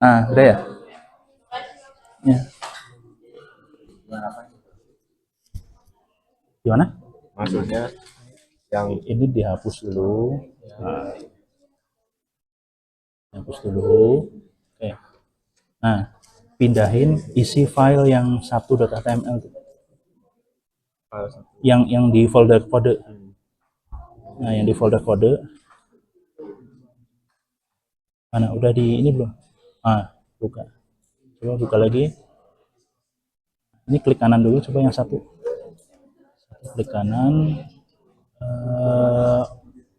Nah, udah ya? Ya. Gimana? Maksudnya yang Ini dihapus dulu. Nah, hapus dulu. Oke. Nah, pindahin isi file yang 1.html tuh. Yang di folder kode. Nah, yang di folder kode. Mana udah di ini belum? Buka. Coba buka lagi. Ini klik kanan dulu, coba yang satu. Klik kanan.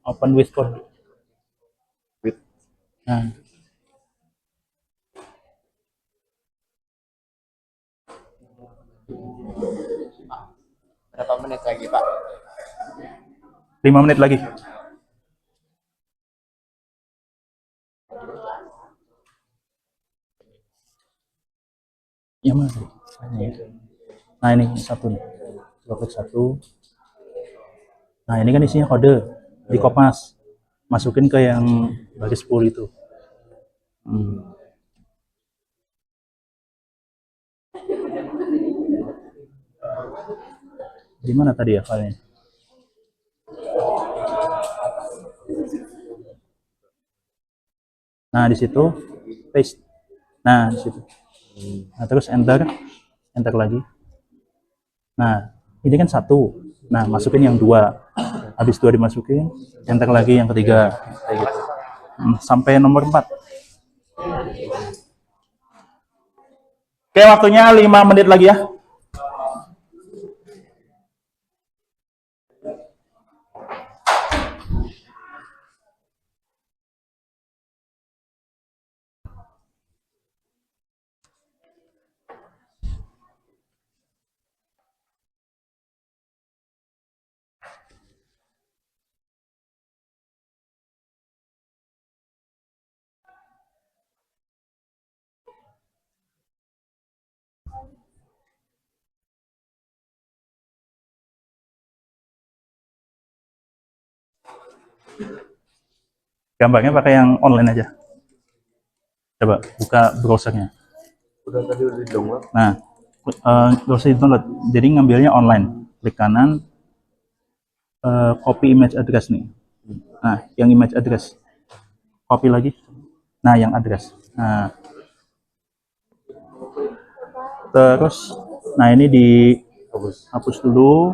Open with code. With. Nah. Berapa menit lagi, Pak? 5 menit lagi. Yang mana? Nah, ini satu nih. Coba klik satu. Nah, ini kan isinya kode. Di kopas. Masukin ke yang baris 10 itu. Di mana tadi ya filenya? Nah, di situ paste. Nah, di situ. Nah, terus enter lagi. Nah, ini kan satu. Nah, masukin yang dua. Habis dua dimasukin, enter lagi yang ketiga. Kayak gitu. Sampai nomor 4. Oke, waktunya 5 menit lagi ya. Gambarnya pakai yang online aja. Coba buka browsernya. udah tadi udah di download. Nah, nggak usah di-download. Jadi ngambilnya online. Klik kanan, copy image address nih. Nah, yang image address. Copy lagi. Nah, yang address. Nah, terus, nah ini dihapus dulu.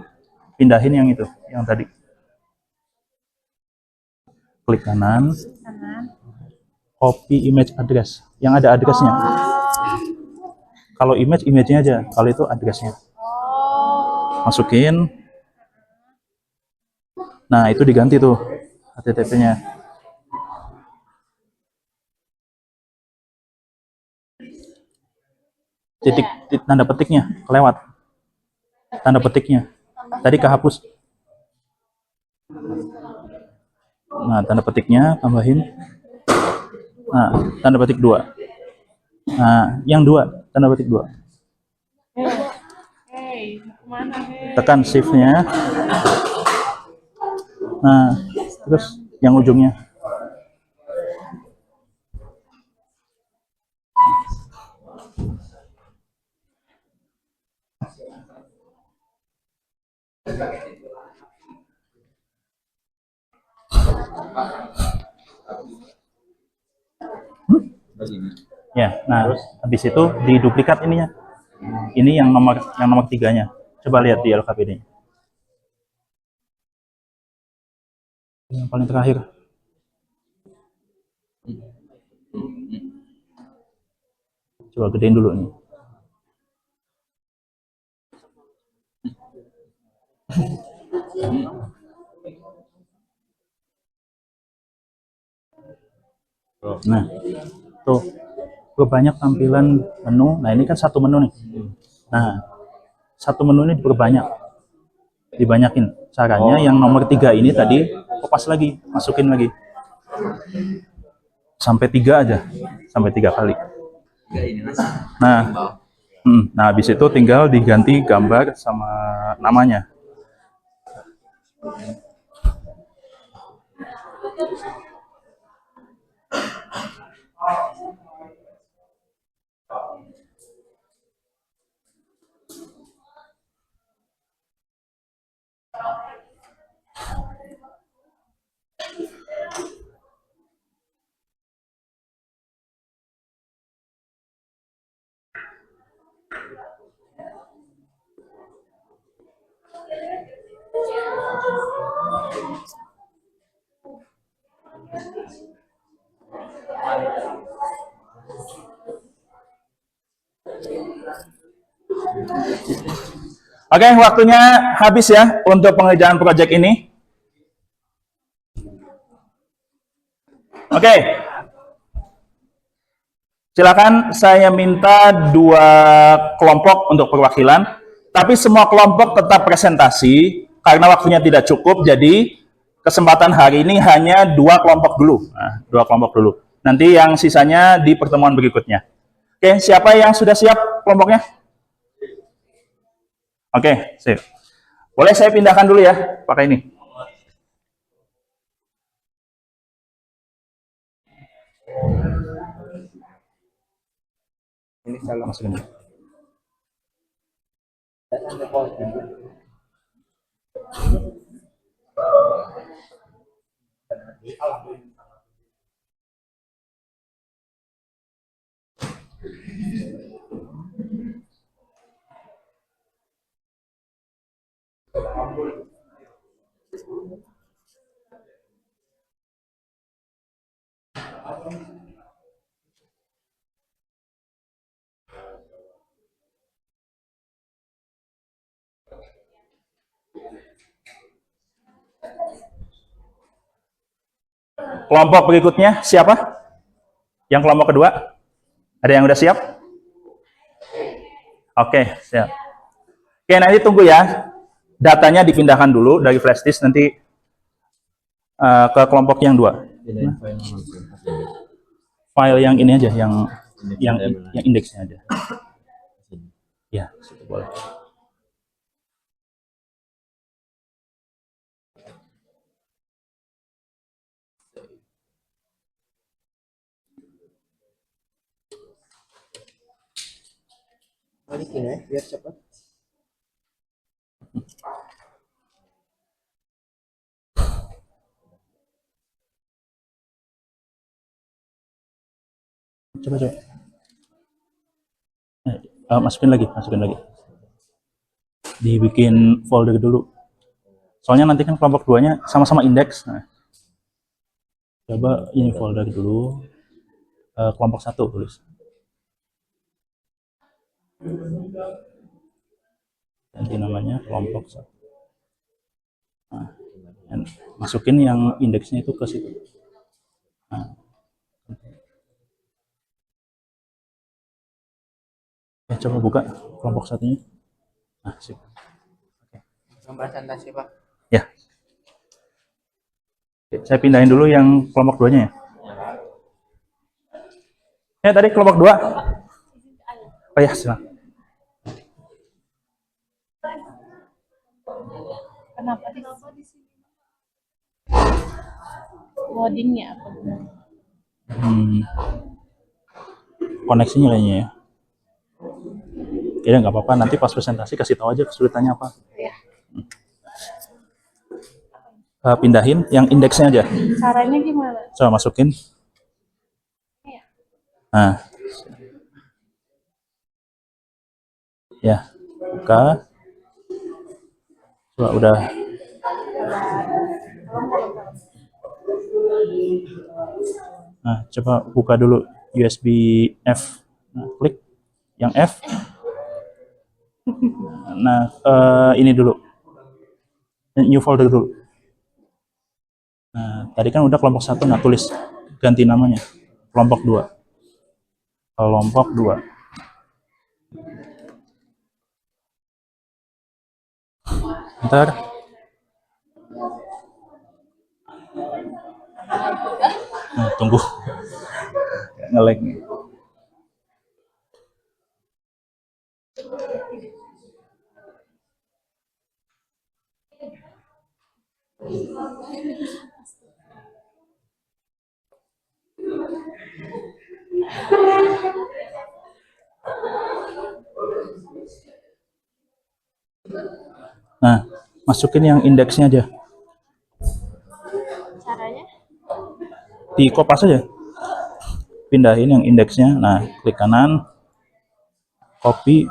Pindahin yang itu, yang tadi. Klik kanan. Copy image address. Yang ada addressnya. Kalau image-nya aja. Kalau itu addressnya. Masukin. Nah, itu diganti tuh HTTP-nya. Titik tanda petiknya kelewat. Tanda petiknya. Tadi kehapus. Nah, tanda petiknya tambahin. Nah, tanda petik 2. Nah, yang 2, tanda petik 2. Tekan shift-nya. Nah, terus yang ujungnya. Ya, nah habis itu diduplikat ininya. Ini yang nomor 3-nya. Coba lihat di LKPD. Yang paling terakhir. Coba gedein dulu nih. Nah, tuh perbanyak tampilan menu. Nah, ini kan satu menu nih. Nah, satu menu ini dibanyakin. Caranya yang nomor 3 ini tadi kopas lagi, masukin lagi. Sampai 3 aja, sampai 3 kali. Nah, habis itu tinggal diganti gambar sama namanya. Oke, waktunya habis ya untuk pengerjaan proyek ini. Oke, silakan saya minta 2 kelompok untuk perwakilan, tapi semua kelompok tetap presentasi karena waktunya tidak cukup. Jadi kesempatan hari ini hanya 2 kelompok dulu. Nah, 2 kelompok dulu. Nanti yang sisanya di pertemuan berikutnya. Oke, siapa yang sudah siap kelompoknya? Oke, sip. Boleh saya pindahkan dulu ya, pakai ini. Ini salah. Masukin. Kelompok berikutnya siapa? Yang kelompok kedua? Ada yang udah siap? Oke, siap. Oke, nanti tunggu ya. Datanya dipindahkan dulu dari flash disk nanti ke kelompok yang 2. File yang ini aja, yang indeksnya aja. Ya, situ boleh. Balikin ya, biar cepat. Coba. Masukin lagi. Dibikin folder dulu. Soalnya nanti kan kelompok 2-nya sama-sama indeks. Nah, coba ini folder dulu. Kelompok 1 tulis. Ganti namanya kelompok 1. Nah, masukin yang indeksnya itu ke situ. Nah. Ya, coba buka kelompok 1-nya. Nah, sip. Gambar presentasi, Pak. Ya. Oke, saya pindahin dulu yang kelompok 2-nya ya. Tadi kelompok 2. Oh ya, silakan. Kenapa di sini? Loadingnya apa? Koneksinya kayaknya ya. Ya nggak apa-apa, nanti pas presentasi kasih tahu aja kesulitannya apa. Ya. Pindahin yang indeksnya aja. Caranya gimana? Coba masukin. Ya. Nah. Ya, buka. Coba udah. Nah, coba buka dulu USB F. Nah, klik yang F. Nah, ini dulu. New folder dulu. Nah, tadi kan udah kelompok 1, nah tulis ganti namanya. Kelompok 2. Kelompok 2. Ntar. Nah, tunggu. Nge-lag nih. Nah, masukin yang indeksnya aja. Caranya? Di kopas aja. Pindahin yang indeksnya. Nah, klik kanan. Copy.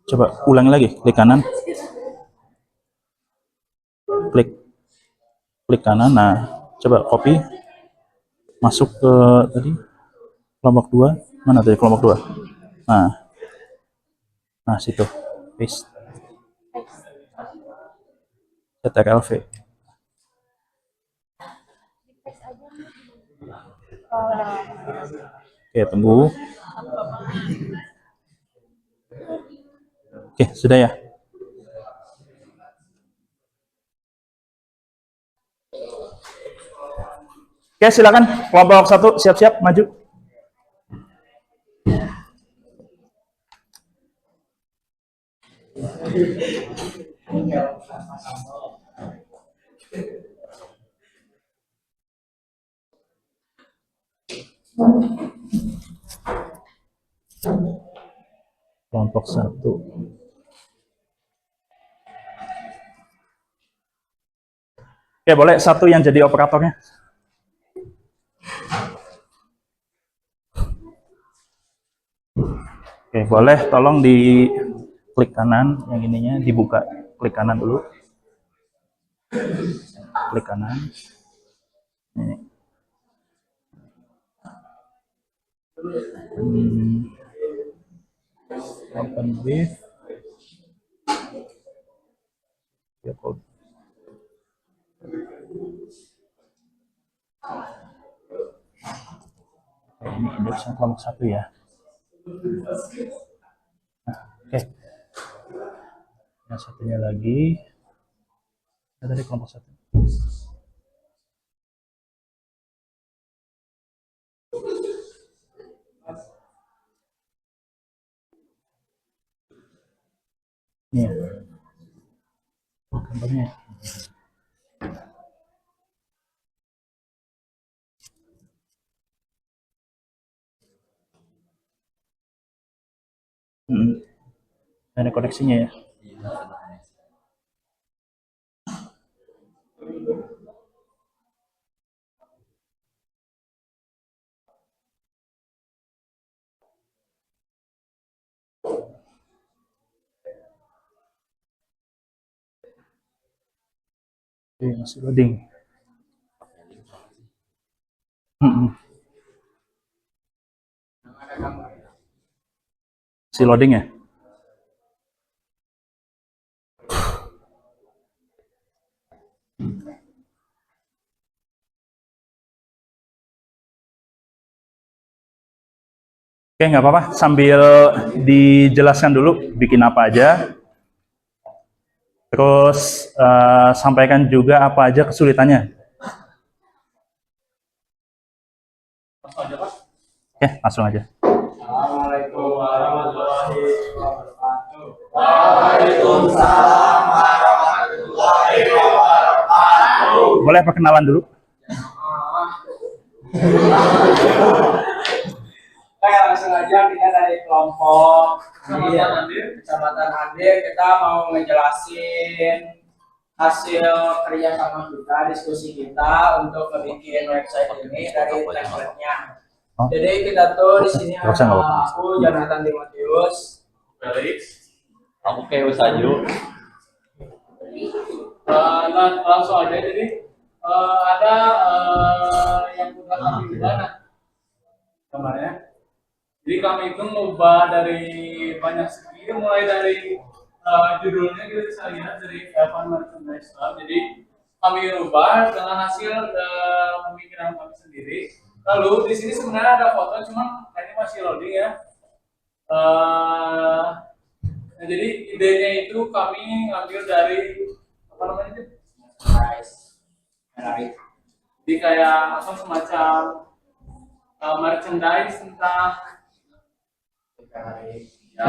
Coba ulangi lagi. Klik kanan. Klik klik kanan. Nah, coba copy, masuk ke tadi kelompok 2. Mana tadi kelompok 2? Nah situ, paste, CTRL-V. Oke, tunggu. Oke, sudah ya. Oke, silakan kelompok 1 siap-siap maju. Kelompok 1. Oke, boleh satu yang jadi operatornya. Oke, boleh tolong di klik kanan yang ininya dibuka. Klik kanan dulu. Klik kanan. Ini. Open with. Ya, code. Ini indeksnya kelompok 1 ya. Nah, oke. Yang satunya lagi. Ada dari kelompok 1. Ini ya. Gambarnya. Ada koneksinya ya. Oke, masih loading. Masih loading ya. Oke, nggak apa-apa. Sambil dijelaskan dulu bikin apa aja. Terus sampaikan juga apa aja kesulitannya. Oke, langsung aja. Assalamualaikum warahmatullahi wabarakatuh. Waalaikumsalam warahmatullahi wabarakatuh. Boleh perkenalan dulu? Oke, langsung aja kita dari kelompok Kecamatan Andir. Kita mau ngejelasin hasil kerja sama kita, diskusi kita untuk bikin website ini dari template-nya. Jadi kita tuh di sini ada aku Jonathan Timotius, Felix, aku Keus Aju. Langsung aja, jadi ada yang udah kami ubah kemarin. Jadi kami itu ngubah dari banyak segi, mulai dari judulnya kita bisa lihat dari Evan Merchandise Club. Jadi kami ubah dengan hasil pemikiran kami sendiri. Lalu di sini sebenarnya ada foto, cuman ini masih loading ya. Nah, jadi idenya itu kami ngambil dari apa namanya itu? Jadi kayak apa semacam merchandise tentang ya.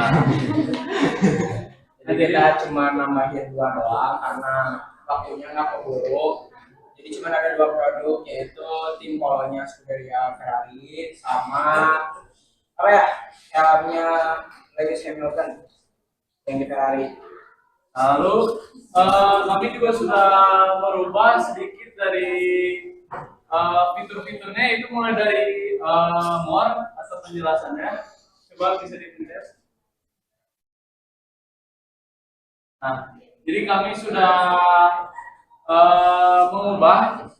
Jadi kita cuma nambahin 2 doang karena waktunya nggak keburu. Jadi cuma ada 2 produk, yaitu tim polonya Scuderia Ferrari sama apa ya, helmnya Lewis Hamilton yang di Ferrari. lalu kami juga sudah merubah sedikit dari fitur-fiturnya, itu mulai dari more atau penjelasannya. Coba bisa dilihat. Nah, jadi kami sudah mengubah.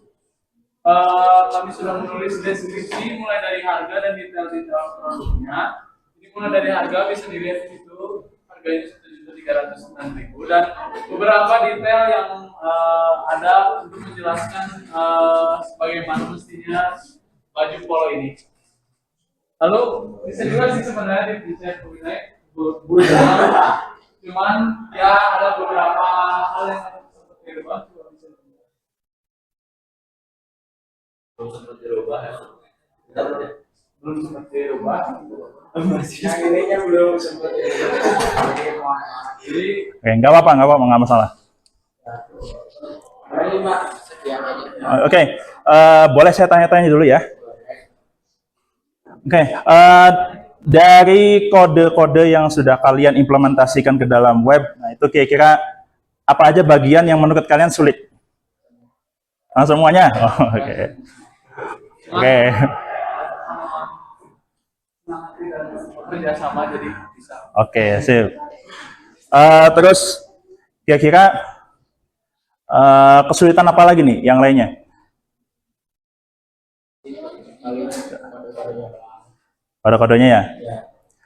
Kami sudah menulis deskripsi mulai dari harga dan detail-detail produknya. Ini mulai dari harga bisa dilihat di situ, harganya 1.309.000 dan beberapa detail yang ada untuk menjelaskan bagaimana mestinya baju polo ini. Lalu bisa juga sih sebenarnya di desain cuman ya ada beberapa hal yang harus dirubah. Belum sempat dirubah ya. Belum sempat dirubah. Yang ininya belum sempat dirubah. Jadi Oke, nggak apa-apa, nggak masalah. Mari Pak, sekian aja. Oke, boleh saya tanya-tanya dulu ya? Oke, dari kode-kode yang sudah kalian implementasikan ke dalam web, nah itu kira-kira apa aja bagian yang menurut kalian sulit? Semuanya? Oh, oke. Oke. kerja sama jadi bisa. Oke, sip. Terus kira-kira kesulitan apa lagi nih yang lainnya? Kode-kodenya ya?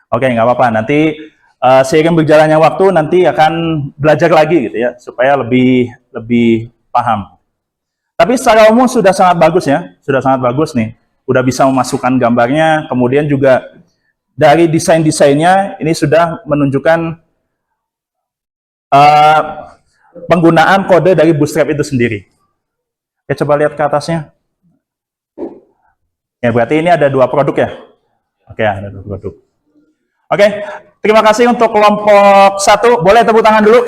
Oke, nggak apa-apa. Nanti seiring berjalannya waktu nanti akan belajar lagi gitu ya, supaya lebih paham. Tapi secara umum sudah sangat bagus ya, sudah sangat bagus nih. Udah bisa memasukkan gambarnya, kemudian juga dari desain-desainnya ini sudah menunjukkan penggunaan kode dari Bootstrap itu sendiri. Oke, coba lihat ke atasnya. Ya, berarti ini ada 2 produk ya? Oke, ada 2 produk. Oke, terima kasih untuk kelompok 1. Boleh tepuk tangan dulu?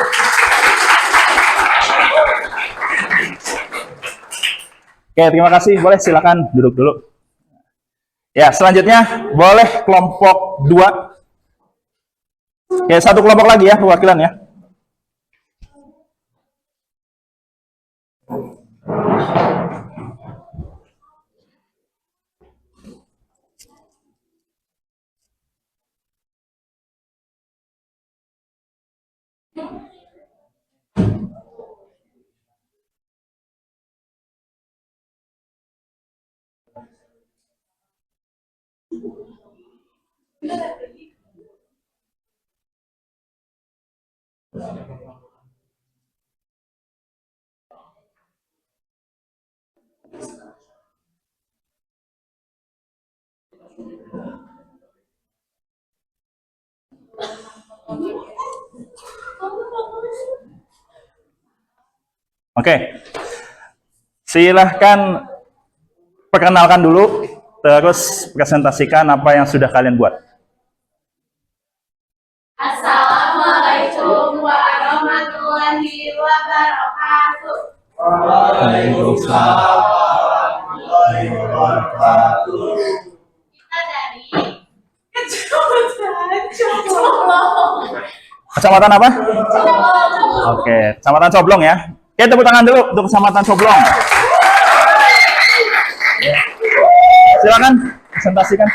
Oke, terima kasih. Boleh silakan duduk dulu. Ya, selanjutnya boleh kelompok 2. Oke, 1 kelompok lagi ya, perwakilan ya. Oke, silahkan perkenalkan dulu, terus presentasikan apa yang sudah kalian buat. Assalamualaikum warahmatullahi wabarakatuh. Waalaikumsalam warahmatullahi wabarakatuh. Kita dari Coblong. Kecamatan apa? Oke, Kecamatan Coblong ya. Oke, tepuk tangan dulu untuk Kecamatan Coblong. Silakan presentasikan.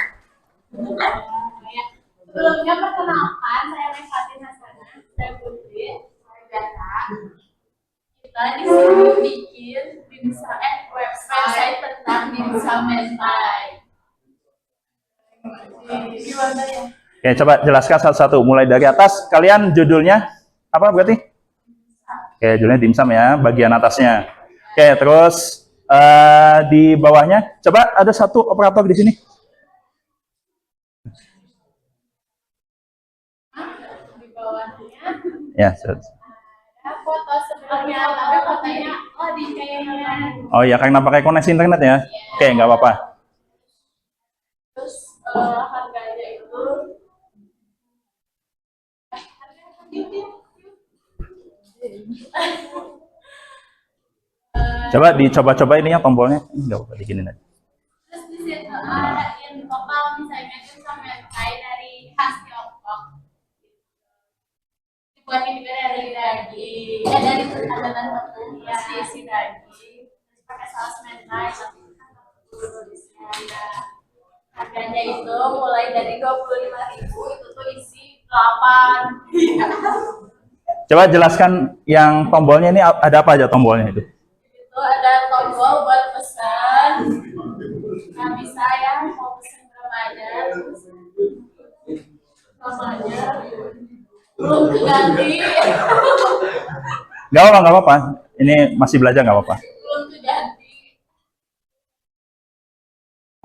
Sebelumnya perkenalkan, saya Fatin Hasanah, saya Putri, saya Gata. Kita di sini bikin website tentang dimsum mentai. Gimana ya? Oke, coba jelaskan satu-satu. Mulai dari atas, kalian judulnya apa berarti? Oke, judulnya dimsum ya, bagian atasnya. Oke, terus di bawahnya, coba ada 1 operator di sini. Di bawahnya Ya, ada foto sebelumnya, tapi fotonya di kayaknya. oh ya, karena pakai koneksi internet ya. Oke, nggak apa-apa. Terus harganya itu Coba dicoba-coba ini ya tombolnya. Nggak apa-apa, diginin aja. terus di situ ada yang lokal misalnya itu sampai dari khas Tiongkok. Dibuatin juga dari daging, dari tekanan tepung ya diisi daging, terus pakai saus mentai, di sini ada harganya itu mulai dari 25.000 itu tuh isi 8. Coba jelaskan yang tombolnya ini ada apa aja tombolnya itu? Nggak bisa ya, mau pesen berapa aja, terus namanya belum diganti, Nggak apa-apa. Ini masih belajar, nggak apa-apa. belum diganti.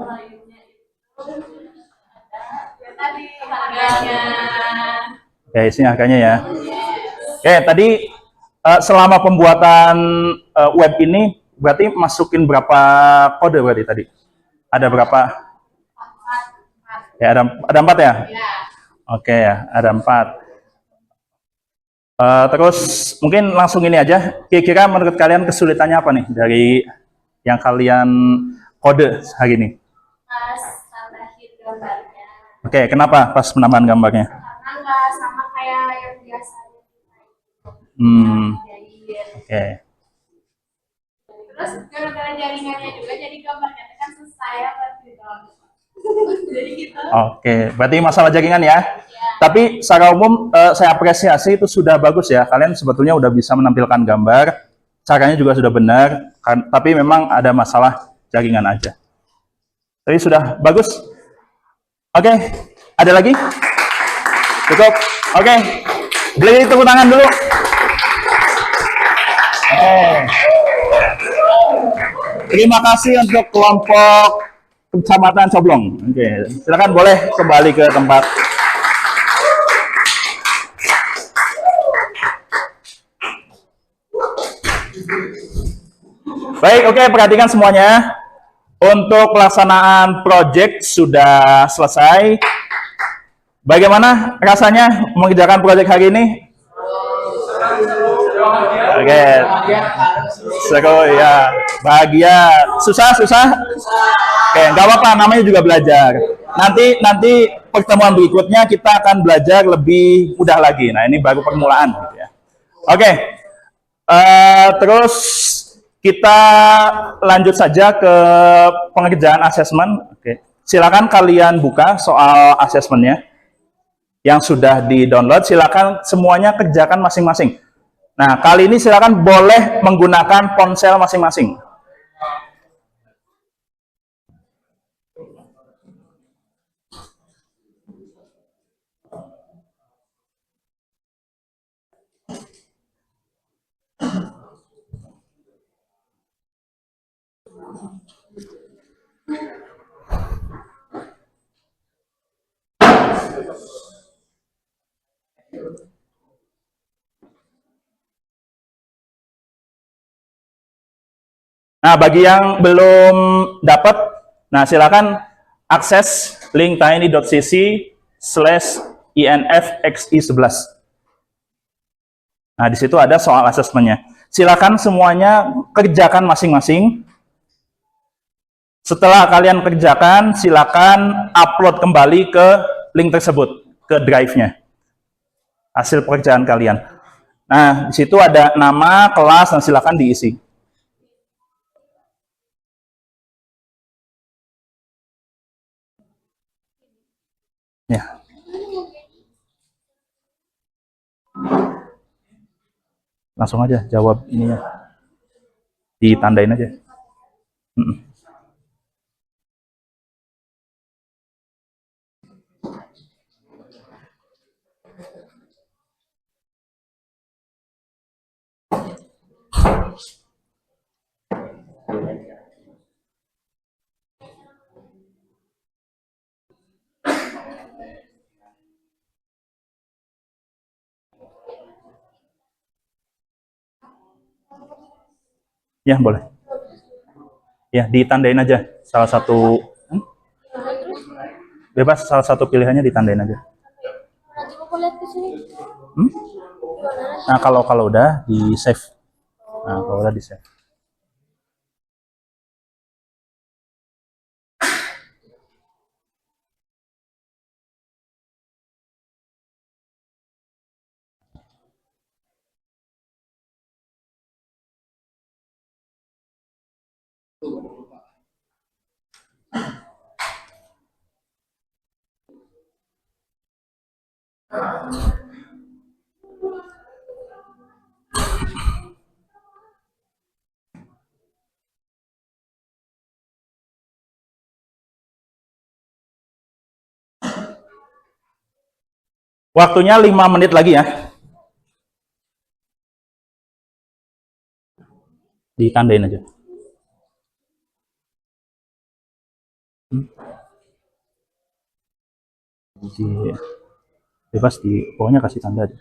Lainnya itu ada ya tadi harganya. Oke, sini harganya ya. Yes. Oke, tadi selama pembuatan web ini berarti masukin berapa kode berarti tadi? Ada berapa? Ya, ada 4 ya? Ya. Oke ya, ada 4. Terus mungkin langsung ini aja. Kira-kira menurut kalian kesulitannya apa nih dari yang kalian kode hari ini? Pas tambahin gambarnya Oke, kenapa pas penambahan gambarnya? karena nggak sama kayak yang biasanya jahit. Oke. Terus gara-gara jaringannya juga jadi gambarnya kan susah ya buat di-download. Jadi gitu. Oke, berarti masalah jaringan ya. Tapi secara umum saya apresiasi itu sudah bagus ya. Kalian sebetulnya udah bisa menampilkan gambar, caranya juga sudah benar, tapi memang ada masalah jaringan aja. Tapi sudah bagus. Oke, ada lagi? Cukup? Oke, beli tepuk tangan dulu. Terima kasih untuk kelompok Kecamatan Coblong. Oke, silakan boleh kembali ke tempat. Baik, oke, perhatikan semuanya. Untuk pelaksanaan project sudah selesai. Bagaimana rasanya mengerjakan project hari ini? Oke, seru ya, bahagia. Susah. Oke, nggak apa-apa, namanya juga belajar. Nanti pertemuan berikutnya kita akan belajar lebih mudah lagi. Nah, ini baru permulaan. Gitu ya. Oke, terus kita lanjut saja ke pengerjaan asesmen. Oke, silakan kalian buka soal asesmennya yang sudah di-download. Silakan semuanya kerjakan masing-masing. Nah, kali ini silakan boleh menggunakan ponsel masing-masing. Nah, bagi yang belum dapat, nah silakan akses link tiny.cc/infxi11. Nah, di situ ada soal asesmennya. Silakan semuanya kerjakan masing-masing. Setelah kalian kerjakan, silakan upload kembali ke link tersebut, ke drive-nya. Hasil pekerjaan kalian. Nah, di situ ada nama, kelas, dan silakan diisi. Ya. Langsung aja jawab ininya. Ditandain aja. Ya, boleh. Ya, ditandain aja salah satu. Bebas, salah satu pilihannya ditandain aja. Nanti aku lihat ke sini. Nah, kalau udah di save. Nah, kalau udah di save. Waktunya 5 menit lagi ya. Ditandain aja. Bebas di pokoknya kasih tanda aja.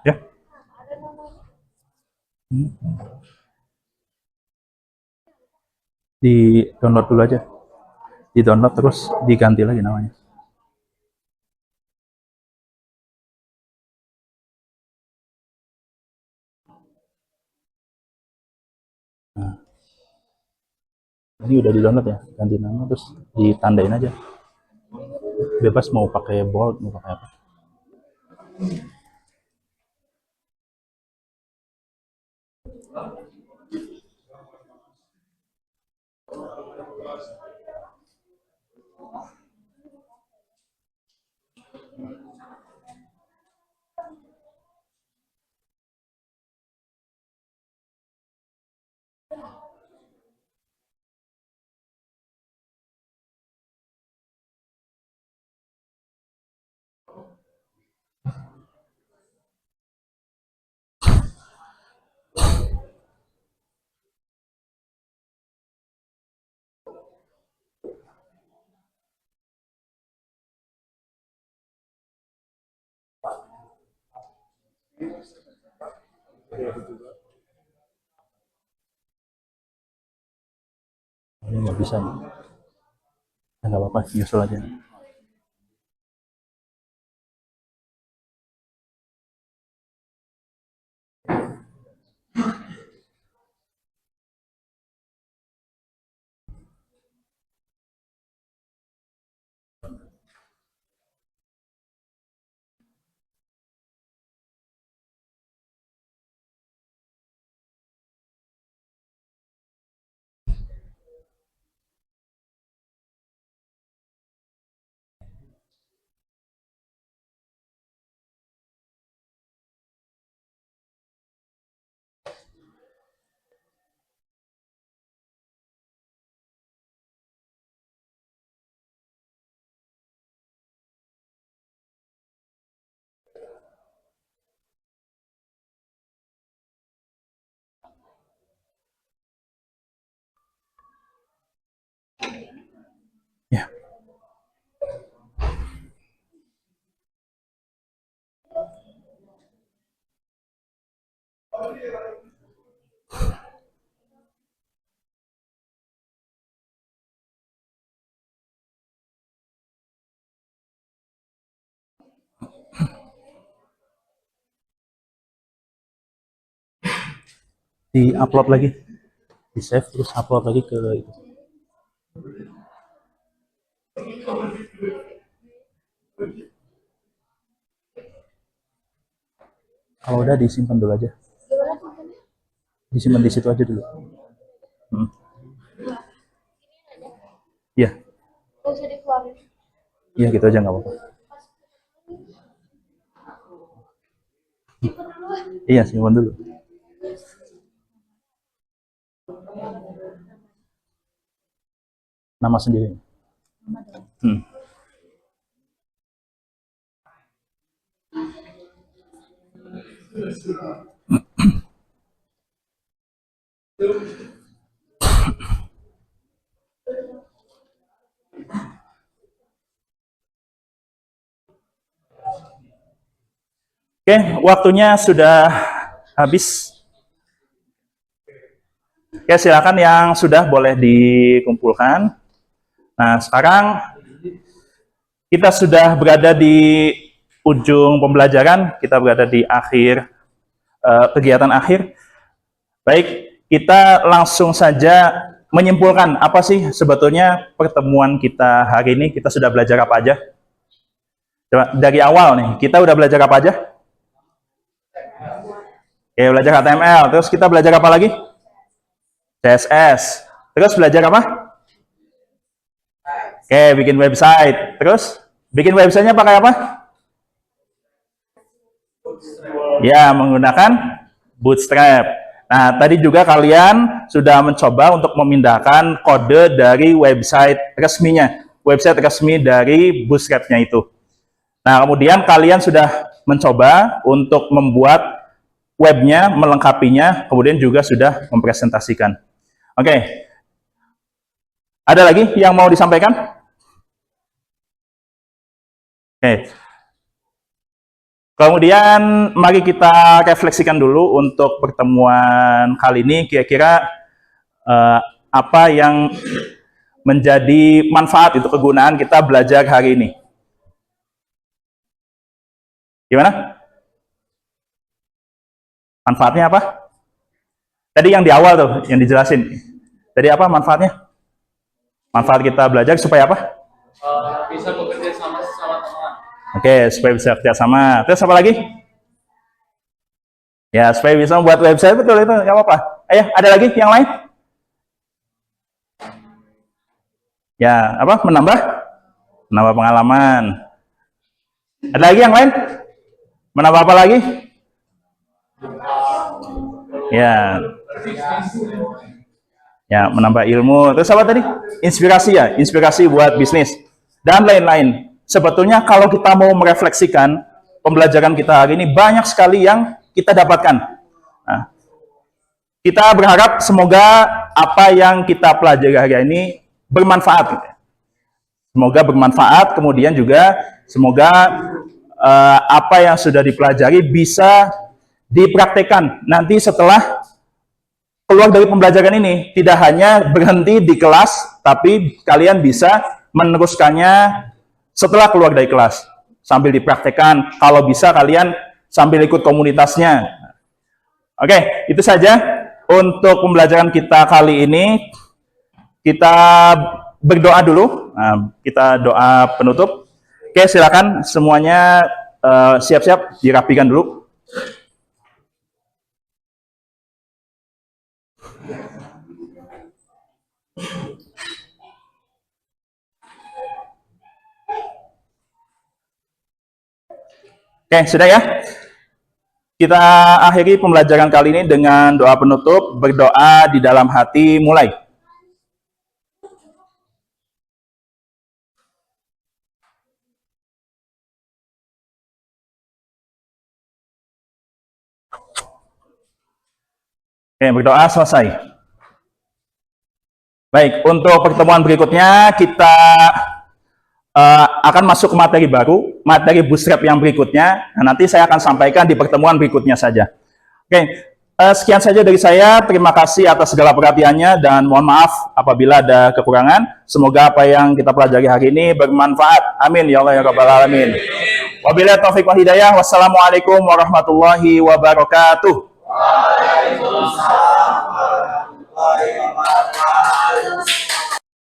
Ya. Di download dulu aja. Di download terus diganti lagi namanya. Nah, ini udah di download ya, ganti nama terus ditandain aja. Bebas mau pakai bold, mau pakai apa. Ini nggak bisa nih. Ya, nggak apa-apa, nyusul aja. Ya. Di upload lagi, di save terus upload lagi ke itu. Kalau udah disimpan dulu aja, disimpan di situ aja dulu. Iya. Bisa dikeluarin. Iya gitu aja nggak apa-apa. Iya simpan dulu. Nama sendiri. Oke, waktunya sudah habis. Oke, silakan yang sudah boleh dikumpulkan. Nah, sekarang kita sudah berada di ujung pembelajaran, kita berada di akhir kegiatan akhir. Baik, kita langsung saja menyimpulkan apa sih sebetulnya pertemuan kita hari ini. Kita sudah belajar apa aja? Coba dari awal nih, kita udah belajar apa aja? Oke, belajar HTML. Terus kita belajar apa lagi? CSS. Terus belajar apa? Oke, bikin website. Terus bikin websitenya pakai apa? Ya, menggunakan Bootstrap. Nah, tadi juga kalian sudah mencoba untuk memindahkan kode dari website resminya, website resmi dari Bootstrap-nya itu. Nah, kemudian kalian sudah mencoba untuk membuat webnya, melengkapinya, kemudian juga sudah mempresentasikan. Oke. Ada lagi yang mau disampaikan? Oke. Kemudian mari kita refleksikan dulu untuk pertemuan kali ini, kira-kira apa yang menjadi manfaat itu kegunaan kita belajar hari ini. Gimana? Manfaatnya apa? Tadi yang di awal tuh, yang dijelasin. Tadi apa manfaatnya? Manfaat kita belajar supaya apa? Bisa bekerja sama teman. Oke, supaya bisa kerja sama. Terus apa lagi? Ya, supaya bisa membuat website, betul itu, nggak apa-apa. Ayo, ada lagi yang lain? Ya, apa? Menambah pengalaman. Ada lagi yang lain? Menambah apa lagi? Ya, menambah ilmu. Terus apa tadi? Inspirasi ya, inspirasi buat bisnis dan lain-lain. Sebetulnya kalau kita mau merefleksikan pembelajaran kita hari ini, banyak sekali yang kita dapatkan. Nah, kita berharap semoga apa yang kita pelajari hari ini bermanfaat. Semoga bermanfaat, kemudian juga semoga apa yang sudah dipelajari bisa dipraktekkan nanti setelah keluar dari pembelajaran ini. Tidak hanya berhenti di kelas, tapi kalian bisa meneruskannya setelah keluar dari kelas, sambil dipraktekkan, kalau bisa kalian sambil ikut komunitasnya. Oke, itu saja untuk pembelajaran kita kali ini. Kita berdoa dulu, kita doa penutup. Oke, silakan semuanya siap-siap, dirapikan dulu. Oke, sudah ya. Kita akhiri pembelajaran kali ini dengan doa penutup, berdoa di dalam hati, mulai. Oke, berdoa selesai. Baik, untuk pertemuan berikutnya kita akan masuk ke materi baru, materi Bootstrap yang berikutnya. Nah, nanti saya akan sampaikan di pertemuan berikutnya saja. Oke, sekian saja dari saya. Terima kasih atas segala perhatiannya dan mohon maaf apabila ada kekurangan. Semoga apa yang kita pelajari hari ini bermanfaat. Amin ya Allah ya Rabbal Alamin. Wabillahi taufiq wal hidayah. Wassalamualaikum warahmatullahi wabarakatuh.